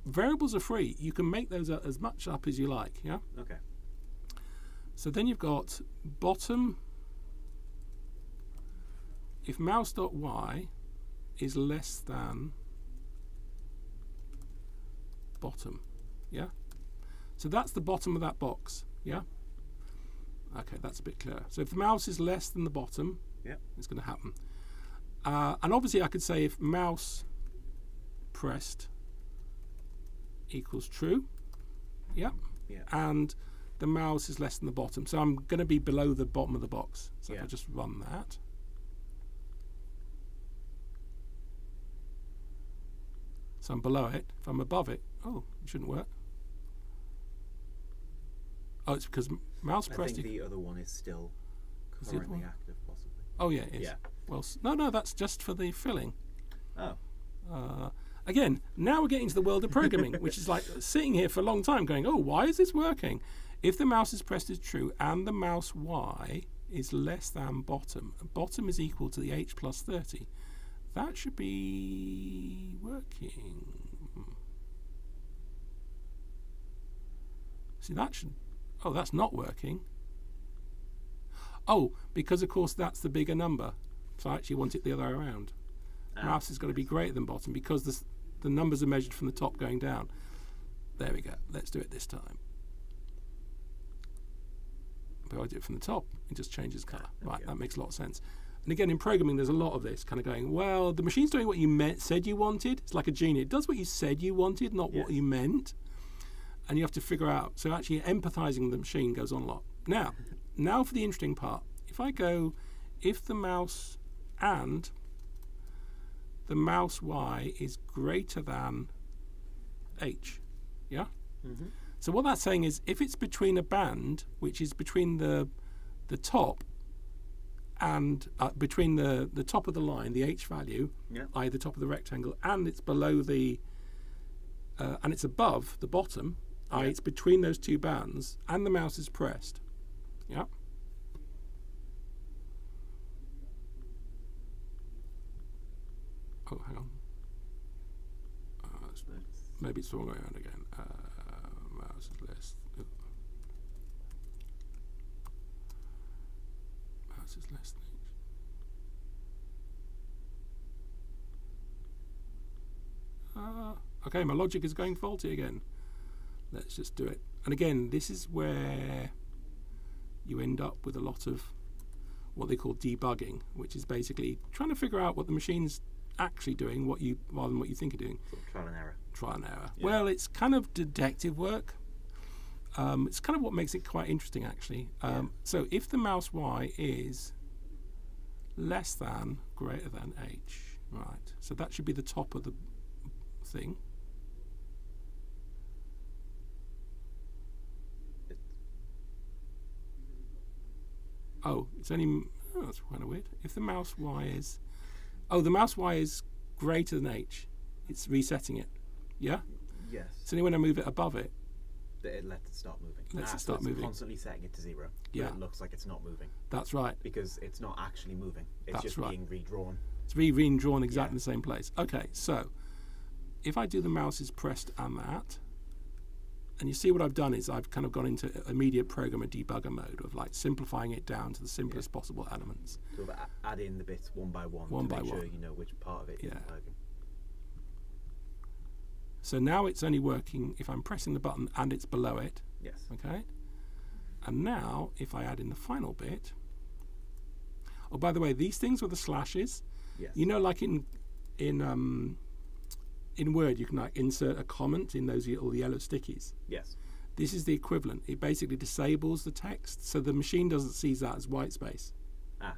variables are free. You can make those as much up as you like, yeah? Okay. So then you've got bottom, if mouse.y is less than bottom, yeah? So that's the bottom of that box, yeah? Okay, that's a bit clearer. So if the mouse is less than the bottom, it's going to happen. And obviously I could say if mouse pressed equals true, and the mouse is less than the bottom. So I'm going to be below the bottom of the box. So if I just run that. So I'm below it. If I'm above it, it shouldn't work. Oh, it's because mouse pressed. I think the other one is still currently active, possibly. Oh yeah, it is. Yeah. Well, no, that's just for the filling. Oh. Again, now we're getting to the world of programming, which is like sitting here for a long time going, why is this working? If the mouse is pressed as true and the mouse y is less than bottom, bottom is equal to the h plus 30, that should be working. See, that should... Oh, that's not working. Oh, because, of course, that's the bigger number. So I actually want it the other way around. Mouse has got to be greater than bottom because the numbers are measured from the top going down. There we go. Let's do it this time. If I do it from the top, it just changes colour. Right, that makes a lot of sense. And again, in programming, there's a lot of this kind of going, well, the machine's doing what you said you wanted. It's like a genie. It does what you said you wanted, not what you meant. And you have to figure out. So actually empathizing with the machine goes on a lot. Now for the interesting part. If I go, if the mouse and the mouse Y is greater than H, yeah? Mm-hmm. So what that's saying is if it's between a band, which is between the top and between the top of the line, the H value, i.e. the top of the rectangle, and it's below the, and it's above the bottom, i.e. it's between those two bands, and the mouse is pressed, yeah? Oh, hang on. Maybe it's the wrong way around again. Mouse is less. Mouse is less than H. Okay, my logic is going faulty again. Let's just do it. And again, this is where you end up with a lot of what they call debugging, which is basically trying to figure out what the machine's actually doing, rather than what you think you're doing. Sort of trial and error. Trial and error. Yeah. Well, it's kind of detective work. It's kind of what makes it quite interesting, actually. So if the mouse Y is less than, greater than H, right? So that should be the top of the thing. Oh, it's only. Oh, that's kind of weird. If the mouse Y is. Oh, the mouse Y is greater than H. It's resetting it. Yeah? Yes. So only when I move it above it. It lets it start moving. Lets it start so moving. Constantly setting it to 0. Yeah. But it looks like it's not moving. That's right. Because it's not actually moving. It's just being redrawn. It's redrawn exactly in the same place. Okay, so if I do the mouse is pressed and that, and you see what I've done is I've kind of gone into immediate programmer debugger mode of like simplifying it down to the simplest possible elements. So add in the bits one by one to make sure you know which part of it isn't working. So now it's only working if I'm pressing the button and it's below it. Yes. Okay. And now if I add in the final bit. Oh, by the way, these things with the slashes. Yes. You know, like in Word, you can like insert a comment in those little yellow stickies. Yes. This is the equivalent. It basically disables the text, so the machine doesn't see that as white space.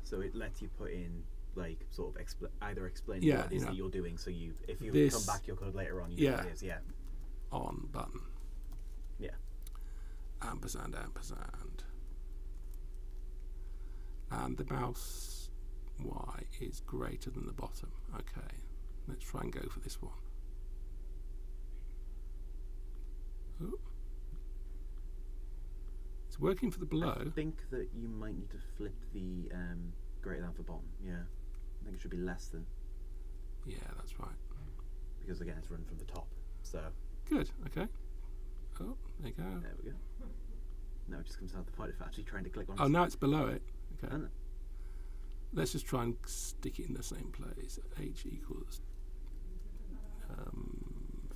So it lets you put in like sort of either explain what it is that you're doing, so if you come back your code later on, you know what it is. Yeah. On button. Yeah. Ampersand, ampersand. And the mouse Y is greater than the bottom. Okay. Let's try and go for this one. Ooh. It's working for the below. I think that you might need to flip the greater than for bottom. Yeah, I think it should be less than. Yeah, that's right. Because again, it's run from the top. So. Good. Okay. Oh, there you go. There we go. Now it just comes out the point of actually trying to click on. Oh, now it's below it. Okay. And let's just try and stick it in the same place. H equals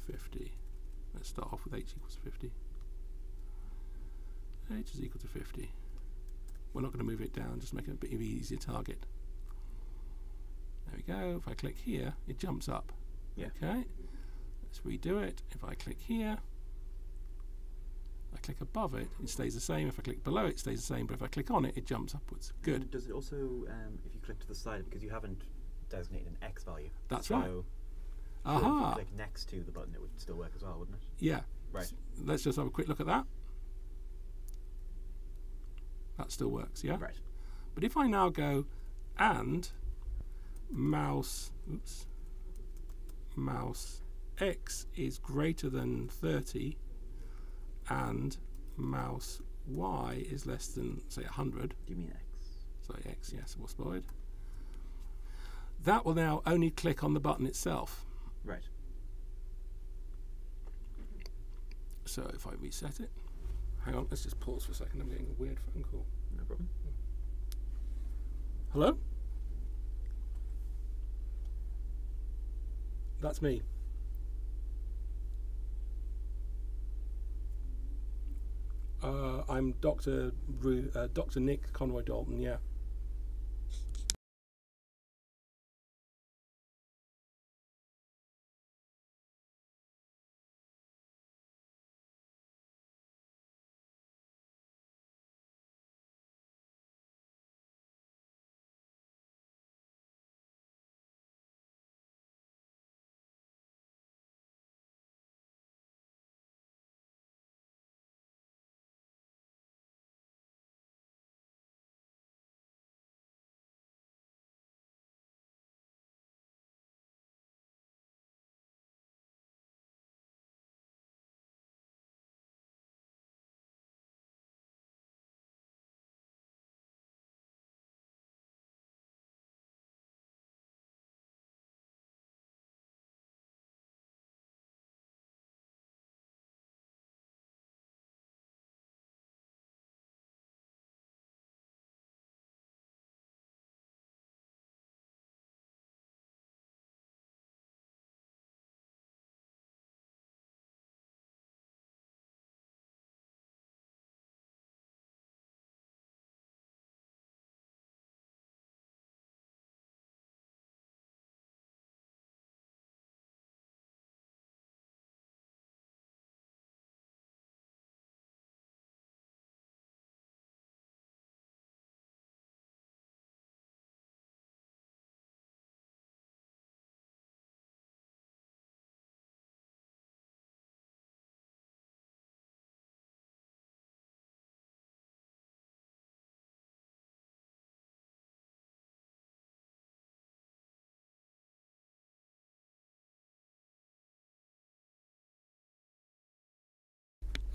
50. Let's start off with H equals 50. H is equal to 50. We're not going to move it down, just make it a bit of an easier target. There we go. If I click here, it jumps up. Yeah. Okay. Let's redo it. If I click here, I click above it, it stays the same. If I click below it, it stays the same. But if I click on it, it jumps upwards. Good. And does it also, if you click to the side, because you haven't designated an X value? That's right. If you click next to the button, it would still work as well, wouldn't it? Yeah. Right. So let's just have a quick look at that. That still works, yeah? Right. But if I now go and mouse X is greater than 30 and mouse Y is less than, say, 100. Do you mean X? Sorry, X, yes, was spotted. That will now only click on the button itself. Right. So if I reset it, hang on, let's just pause for a second. I'm getting a weird phone call. No problem. Hello? That's me. I'm Dr. Dr. Nick Conroy Dalton, yeah.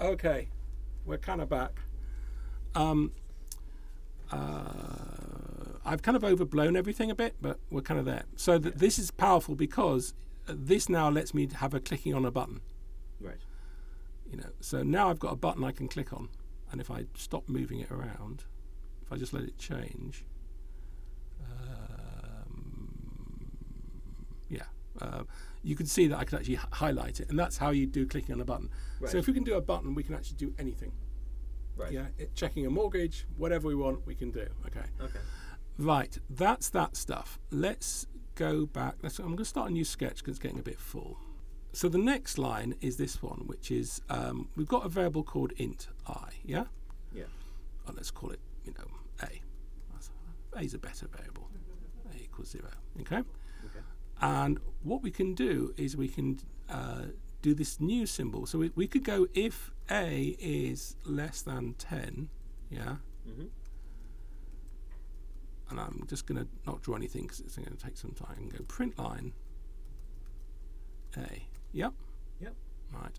Okay, we're kind of back. I've kind of overblown everything a bit, but we're kind of there. So this is powerful because this now lets me have a clicking on a button. Right. You know, so now I've got a button I can click on, and if I stop moving it around, if I just let it change, you can see that I can actually highlight it, and that's how you do clicking on a button. Right. So if we can do a button, we can actually do anything. Right. Yeah, checking a mortgage, whatever we want, we can do. Okay. Okay. Right, that's that stuff. Let's go back. I'm going to start a new sketch because it's getting a bit full. So the next line is this one, which is we've got a variable called int I. Yeah. Yeah. Oh, let's call it, you know, a. A is a better variable. A equals 0. Okay. Okay. And what we can do is we can do this new symbol. So we could go if a is less than 10, yeah? Mm-hmm. And I'm just going to not draw anything because it's going to take some time. Go print line a. Yep. Yep. Right.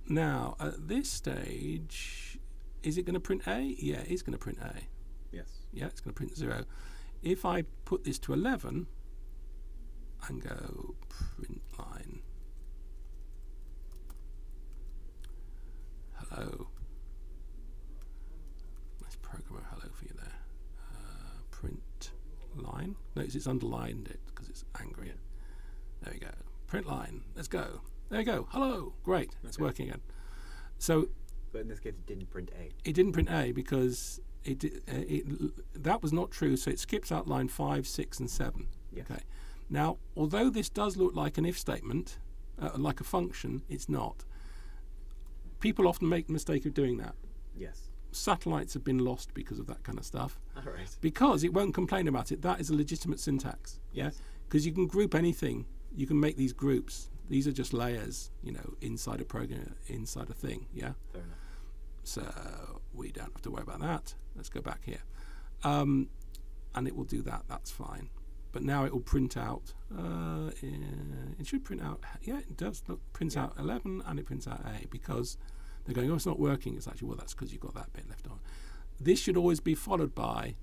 Now, at this stage, is it going to print a? Yeah, it is going to print a. Yes. Yeah, it's going to print 0. If I put this to 11 and go print line hello, nice programmer hello for you there, print line, notice it's underlined it because it's angry. There we go, print line, let's go, there you go, hello, great, it's working again. So but in this case it didn't print a. It didn't print a because that was not true, so it skips out line 5, 6 and 7. Yes. Okay. Now, although this does look like an if statement, like a function, it's not. People often make the mistake of doing that. Yes. Satellites have been lost because of that kind of stuff. All right. Because it won't complain about it. That is a legitimate syntax. Yes. Because you can group anything. You can make these groups. These are just layers, you know, inside a program, inside a thing. Yeah. Fair enough. So we don't have to worry about that. Let's go back here. And it will do that. That's fine. But now it will print out. It should print out. Yeah, it does. Look, prints out 11 and it prints out A because they're going, oh, it's not working. It's actually, well, that's because you've got that bit left on. This should always be followed by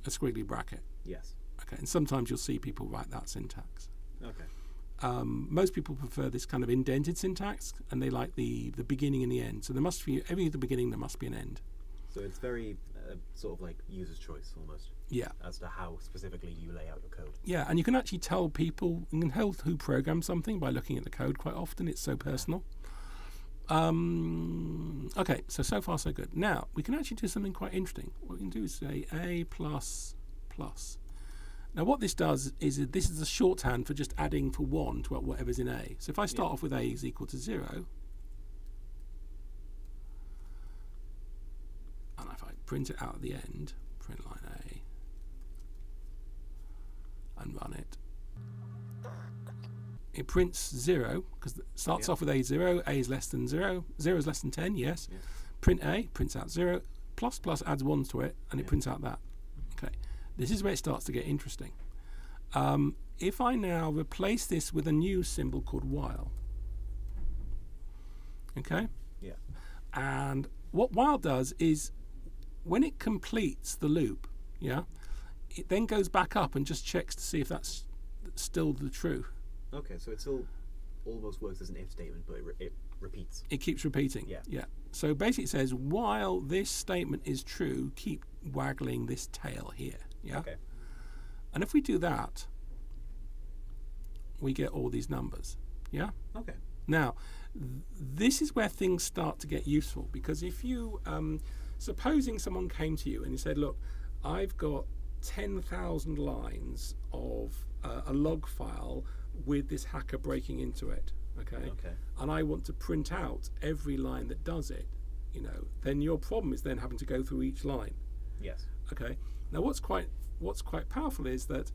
a squiggly bracket. Yes. Okay. And sometimes you'll see people write that syntax. Okay. Most people prefer this kind of indented syntax, and they like the beginning and the end. So there must be at the beginning there must be an end. So it's very sort of like user's choice almost. Yeah. As to how specifically you lay out your code. Yeah, and you can actually tell people, you can tell who programmed something by looking at the code quite often. It's so personal. Okay, so far so good. Now, we can actually do something quite interesting. What we can do is say A plus plus. Now, what this does is this is a shorthand for just adding for 1 to whatever's in A. So if I start off with A is equal to 0, and if I print it out at the end, print line A, and run it, it prints 0, because it starts off with A 0, A is less than 0, 0 is less than 10, yes. Print A, prints out 0, plus plus adds 1 to it, and it prints out that. Okay, this is where it starts to get interesting. If I now replace this with a new symbol called while, okay? Yeah. And what while does is, when it completes the loop, it then goes back up and just checks to see if that's still the true. Okay, so it still almost works as an if statement, but it repeats. It keeps repeating. Yeah. So basically it says, while this statement is true, keep waggling this tail here. Yeah. Okay. And if we do that, we get all these numbers. Yeah. Okay. Now, this is where things start to get useful, because if you, supposing someone came to you and he said, look, I've got 10,000 lines of a log file with this hacker breaking into it, okay? And I want to print out every line that does it, then your problem is then having to go through each line. Yes. Okay. Now, what's quite powerful is that,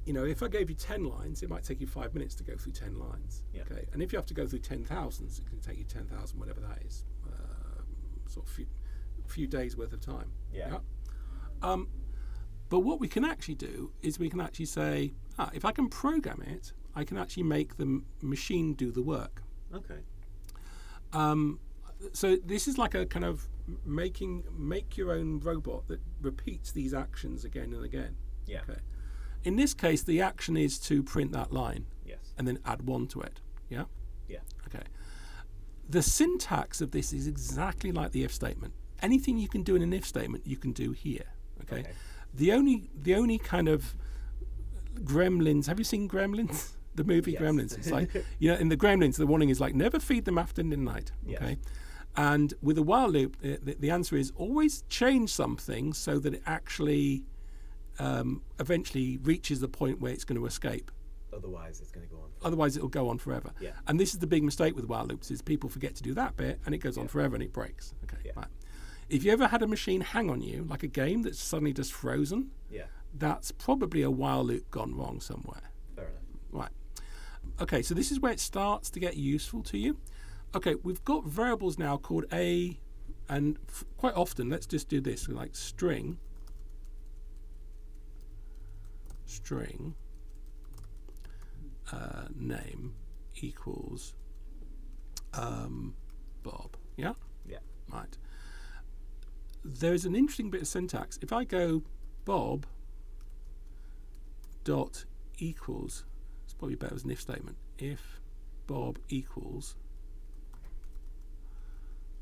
if I gave you 10 lines, it might take you 5 minutes to go through 10 lines. Yeah. Okay. And if you have to go through 10,000s, it can take you 10,000, whatever that is, sort of few days worth of time. Yeah. But what we can actually do is we can actually say, if I can program it, I can actually make the machine do the work. Okay. So this is like a kind of make your own robot that repeats these actions again and again. Yeah. Okay. In this case, the action is to print that line. Yes. And then add 1 to it. Yeah. Yeah. Okay. The syntax of this is exactly like the if statement. Anything you can do in an if statement, you can do here. Okay. The only kind of Gremlins. Have you seen Gremlins? The movie Gremlins. It's like, in the Gremlins, the warning is like, never feed them after midnight. Okay. Yes. And with a while loop, the answer is always change something so that it actually eventually reaches the point where it's going to escape. Otherwise, it's going to go on. Otherwise, it'll go on forever. Yeah. And this is the big mistake with while loops, is people forget to do that bit, and it goes on forever and it breaks. Okay. Right. If you ever had a machine hang on you, like a game that's suddenly just frozen, that's probably a while loop gone wrong somewhere. Fair enough. Right. Okay, so this is where it starts to get useful to you. Okay, we've got variables now called A, and quite often, let's just do this, like string name equals Bob. Yeah? Yeah. Right. There's an interesting bit of syntax. If I go Bob dot equals, it's probably better as an if statement. If Bob equals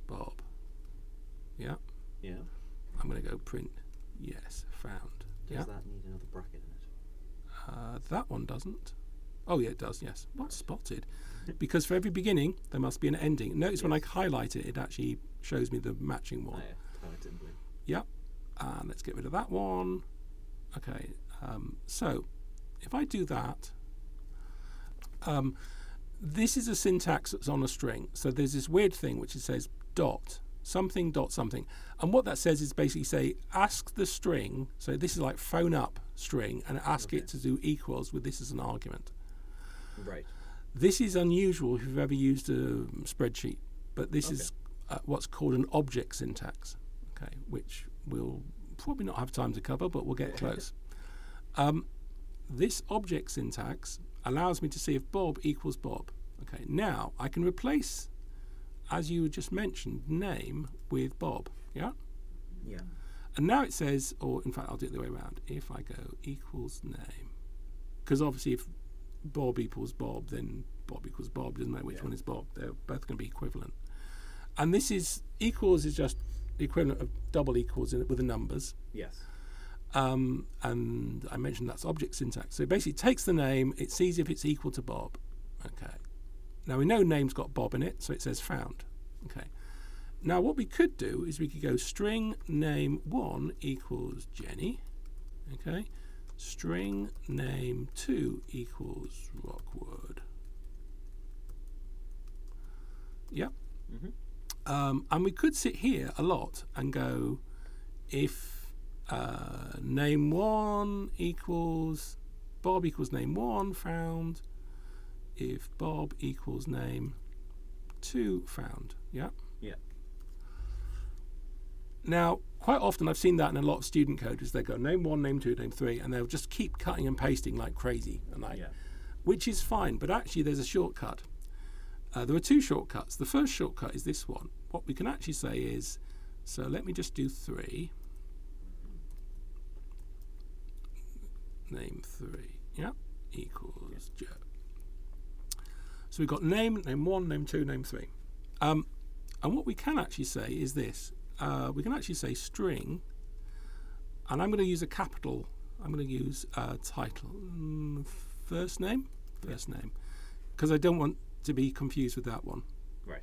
Bob. Yeah? Yeah. I'm going to go print yes, found. Does that need another bracket in it? That one doesn't. Oh, yeah, it does, yes. Well spotted. Because for every beginning, there must be an ending. Notice when I highlight it, it actually shows me the matching one. Oh, yeah. Highlight it in blue. Yep. And let's get rid of that one. Okay. So if I do that, this is a syntax that's on a string. So there's this weird thing which it says dot something, and what that says is basically say ask the string. So this is like phone up string, and ask it to do equals with this as an argument. Right. This is unusual if you've ever used a spreadsheet, but this is what's called an object syntax. Okay, which we'll probably not have time to cover, but we'll get close. This object syntax allows me to see if Bob equals Bob. Okay, now I can replace, as you just mentioned, name with Bob. Yeah? Yeah. And now it says, or in fact, I'll do it the way around. If I go equals name, because obviously if Bob equals Bob, then Bob equals Bob. Doesn't matter which one is Bob. They're both going to be equivalent. And this is, equals is just the equivalent of double equals in it with the numbers. Yes. And I mentioned that's object syntax. So it basically takes the name, it sees if it's equal to Bob. Okay. Now we know name's got Bob in it, so it says found. Okay. Now what we could do is we could go string name 1 equals Jenny. Okay. String name 2 equals Rockwood. Yep. And we could sit here a lot and go, if name 1 equals Bob equals name 1 found, if Bob equals name 2 found. Yeah. Yeah. Now, quite often I've seen that in a lot of student code is they go name 1, name 2, name 3, and they'll just keep cutting and pasting like crazy, and which is fine. But actually, there's a shortcut. There are 2 shortcuts. The first shortcut is this one. What we can actually say is, so let me just do 3. Name 3, yeah, equals Joe. So we've got name 1, name 2, name 3. And what we can actually say is this. We can actually say string, and I'm going to use a capital. I'm going to use title, first name, because I don't want to be confused with that one. Right.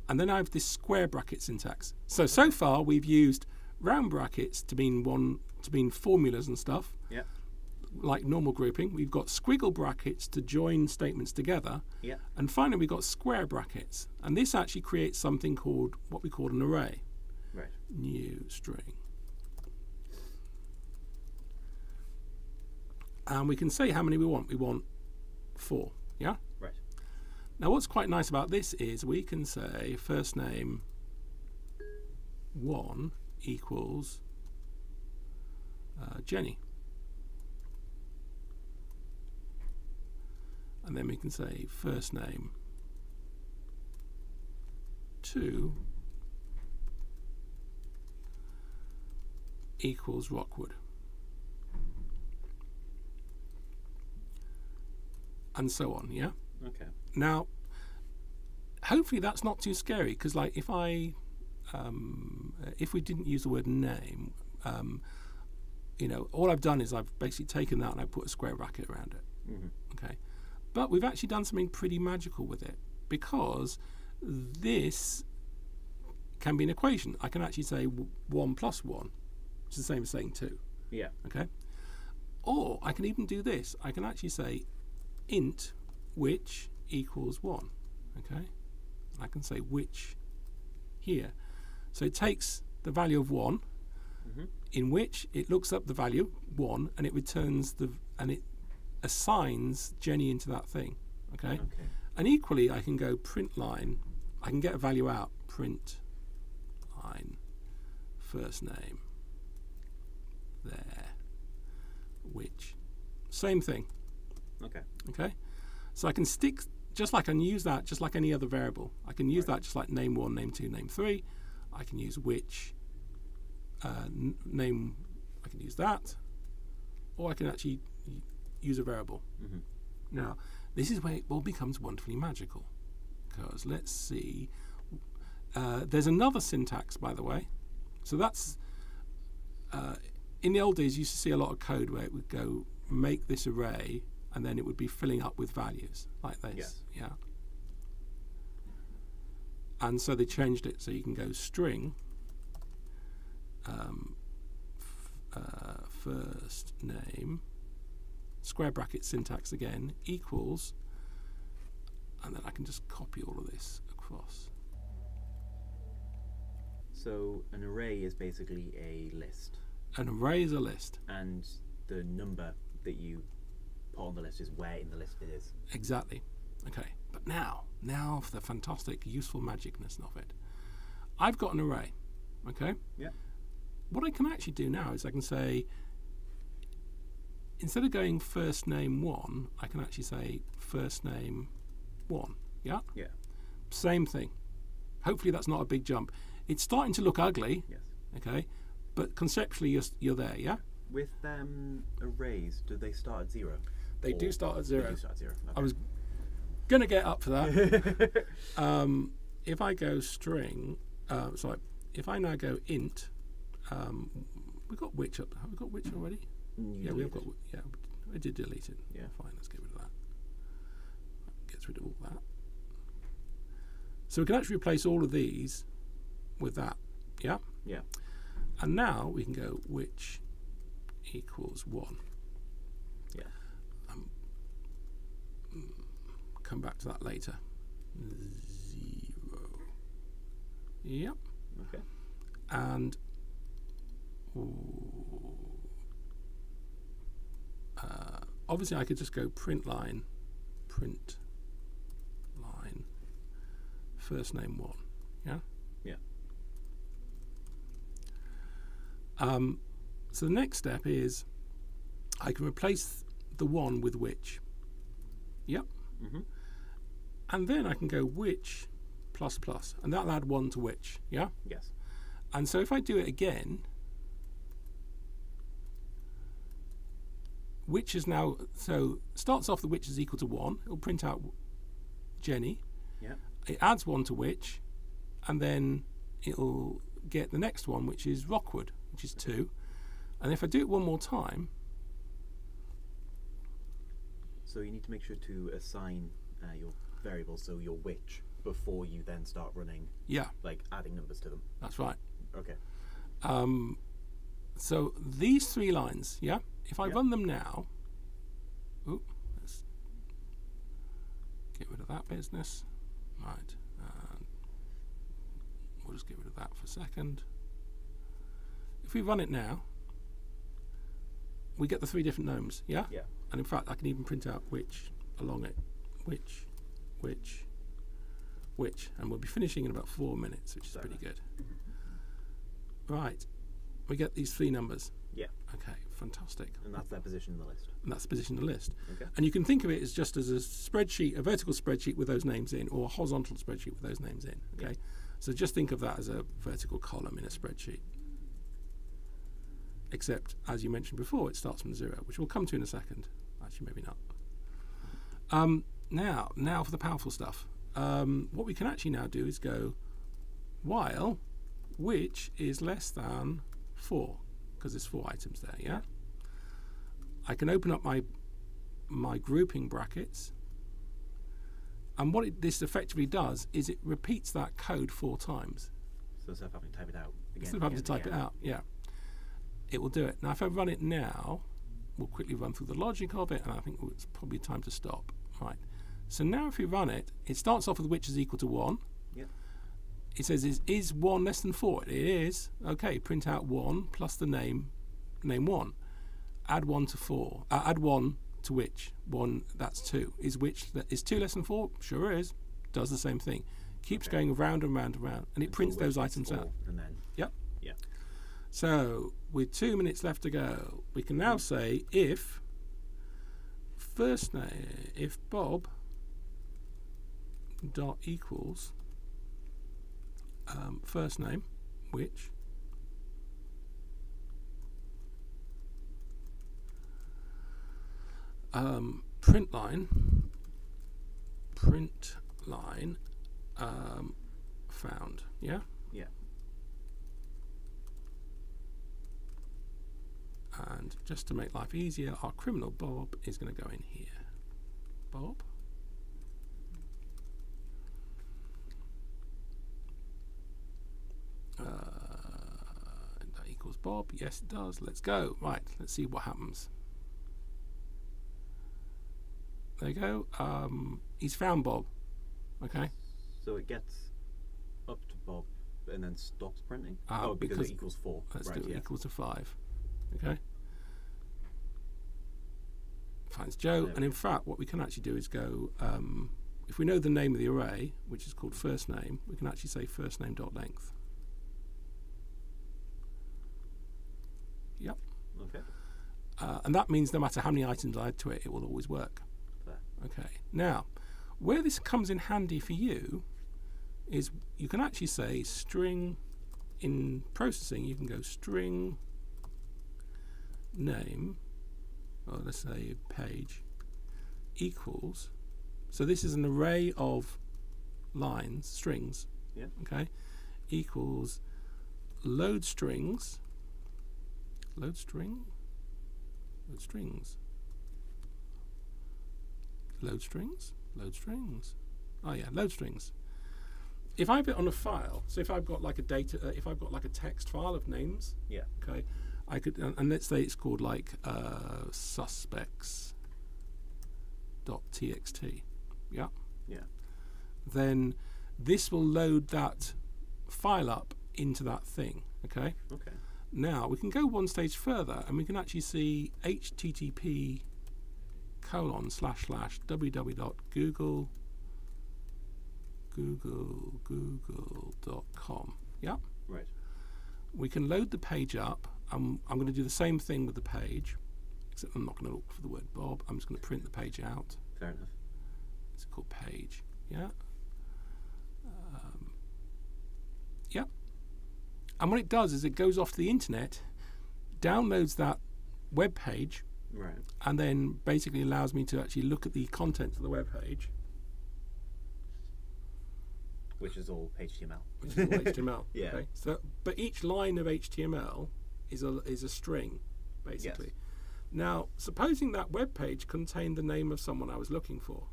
And then I have this square bracket syntax. So far we've used round brackets to mean formulas and stuff. Yeah. Like normal grouping. We've got squiggle brackets to join statements together. Yeah. And finally we've got square brackets. And this actually creates something called what we call an array. Right. New string. And we can say how many we want. We want 4. Yeah? Right. Now what's quite nice about this is we can say first name 1 equals Jenny. And then we can say first name 2 equals Rockwood. And so on, yeah? Okay. Now, hopefully that's not too scary, because like if we didn't use the word name, all I've done is I've basically taken that and I put a square bracket around it. Okay. But we've actually done something pretty magical with it, because this can be an equation. I can actually say 1 plus 1, which is the same as saying 2. Yeah. Okay. Or I can even do this. I can actually say int which equals 1. Okay. And I can say which here. So it takes the value of 1, in which it looks up the value 1, and it returns and it assigns Jenny into that thing. Okay. And equally I can go print line. I can get a value out, print line first name there, which same thing. Okay. So I can stick, just like I can use that just like any other variable. I can use that just like name 1, name 2, name 3. I can use which name. I can use that, or I can actually use a variable. Now this is where it all becomes wonderfully magical, because let's see, there's another syntax, by the way. So that's in the old days you used to see a lot of code where it would go make this array and then it would be filling up with values like this. Yeah. And so they changed it so you can go string first name square bracket syntax again equals, and then I can just copy all of this across. So an array is basically a list. An array is a list. And the number that you put on the list is where in the list it is. Exactly. Okay. But now for the fantastic, useful magicness of it. I've got an array. Okay? Yeah. What I can actually do now is I can say, instead of going first name 1, I can actually say first name 1. Yeah? Yeah. Same thing. Hopefully that's not a big jump. It's starting to look ugly. Yes. Okay? But conceptually you're there, yeah? With arrays, do they start at 0? They do start at 0. They do start at 0. Okay. I was going to get up for that. If I go string, if I now go int, we've got which up. Have we got which already? Yeah, we've got. Yeah, I did delete it. Yeah. Fine, let's get rid of that. Gets rid of all that. So we can actually replace all of these with that. Yeah? Yeah. And now we can go which equals 1. Yeah. Come back to that later. 0. Yep. Okay. And obviously I could just go print line, first name 1. Yeah? Yeah. So the next step is I can replace the 1 with which. Yep. Mm-hmm. And then I can go which plus plus, and that'll add 1 to which. Yeah? Yes. And so if I do it again, which is now, so starts off the which is equal to 1. It'll print out Jenny. Yeah. It adds 1 to which, and then it'll get the next one, which is Rockwood, which is 2. And if I do it one more time, so you need to make sure to assign your variables, so your which, before you then start running. Yeah, like adding numbers to them. that's right. Okay. So these 3 lines, yeah, if I Yeah. run them now, let's get rid of that business. Right, we'll just get rid of that for a second. If we run it now, we get the 3 different gnomes, yeah? Yeah. And in fact, I can even print out which along it. Which, and we'll be finishing in about 4 minutes, which is pretty good. Right, we get these 3 numbers. Yeah. Okay, fantastic. And that's their position in the list. And that's the position in the list. Okay. And you can think of it as just as a spreadsheet, a vertical spreadsheet with those names in, or a horizontal spreadsheet with those names in. Okay, Yeah. so just think of that as a vertical column in a spreadsheet. Except, as you mentioned before, it starts from 0, which we'll come to in a second. Actually, maybe not. Now for the powerful stuff. What we can actually now do is go while which is less than 4, because there's 4 items there. Yeah. I can open up my grouping brackets, and what this effectively does is it repeats that code 4 times. So instead of having to type it out again. Instead of having to type it out, yeah. It will do it. Now if I run it now, we'll quickly run through the logic of it, and I think it's probably time to stop. Right. So now if we run it, it starts off with which is equal to 1. Yep. It says is 1 less than 4? It is. Okay, print out 1 plus the name 1. Add 1 to 4. Add 1 to which? 1, that's 2. Is 2 less than 4? Sure is. Does the same thing. Keeps going round and round and round, and it prints those items out. And then. Yep. Yeah. So with 2 minutes left to go, we can now say if Bob dot equals first name, which print line found. Yeah. Yeah. And just to make life easier, our criminal Bob is going to go in here. Bob. That equals Bob. Yes, it does. Let's go. Right, let's see what happens. There you go. He's found Bob. Okay. So it gets up to Bob and then stops printing? Because it equals 4. Let's right, do it yeah. equals to 5. Okay. Finds Joe, and in fact what we can actually do is go, if we know the name of the array, which is called first name, we can actually say first name dot length. Yep. Okay. And that means no matter how many items I add to it, it will always work. Fair. Okay. Now, where this comes in handy for you is you can actually say string, in processing you can go string name, or let's say page, equals, so this is an array of lines, strings, yeah. Okay, equals load strings, load strings. Oh yeah, load strings. If I have it on a file, so if I've got like a if I've got like a text file of names, Yeah. okay, I could, and let's say it's called like suspects.txt, yeah. Yeah. Then this will load that file up into that thing, okay. Okay. Now we can go one stage further, and we can actually see http://www.google.com. Yeah. Right. We can load the page up. I'm going to do the same thing with the page, except I'm not going to look for the word Bob. I'm just going to print the page out. Fair enough. It's called page. Yeah. Yeah. And what it does is it goes off to the internet, downloads that web page, Right. and then basically allows me to actually look at the content of the web page, Which is all HTML. which is all HTML. Yeah. Okay? So, but each line of HTML is a string, basically. Yes. Now, supposing that web page contained the name of someone I was looking for,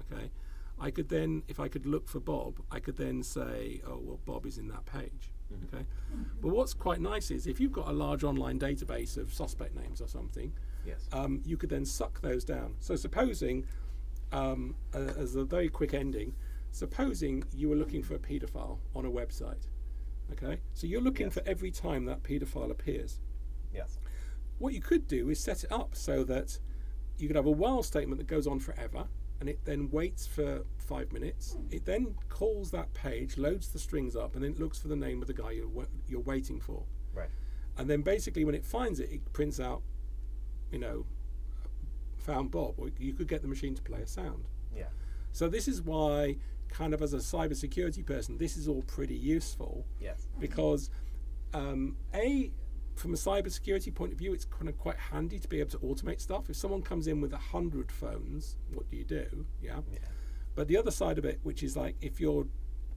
okay, I could then, if I could look for Bob, I could then say, oh well, Bob is in that page. Mhm. Okay. But what's quite nice is if you've got a large online database of suspect names or something, Yes. you could then suck those down. So supposing, as a very quick ending, supposing you were looking for a paedophile on a website, okay? So you're looking Yes. for every time that paedophile appears. Yes. What you could do is set it up so that you could have a while statement that goes on forever, and it then waits for 5 minutes. It then calls that page, loads the strings up, and then it looks for the name of the guy you're waiting for. Right. And then basically when it finds it, it prints out, you know, found Bob, or you could get the machine to play a sound. Yeah. So this is why, kind of as a cybersecurity person, this is all pretty useful, Yes. because from a cybersecurity point of view, it's kind of quite handy to be able to automate stuff. If someone comes in with 100 phones, what do you do? Yeah. Yeah. But the other side of it, which is like if you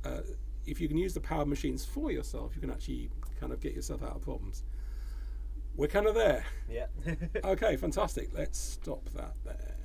can use the power machines for yourself, you can actually kind of get yourself out of problems. We're kind of there. Yeah. Okay, fantastic. Let's stop that there.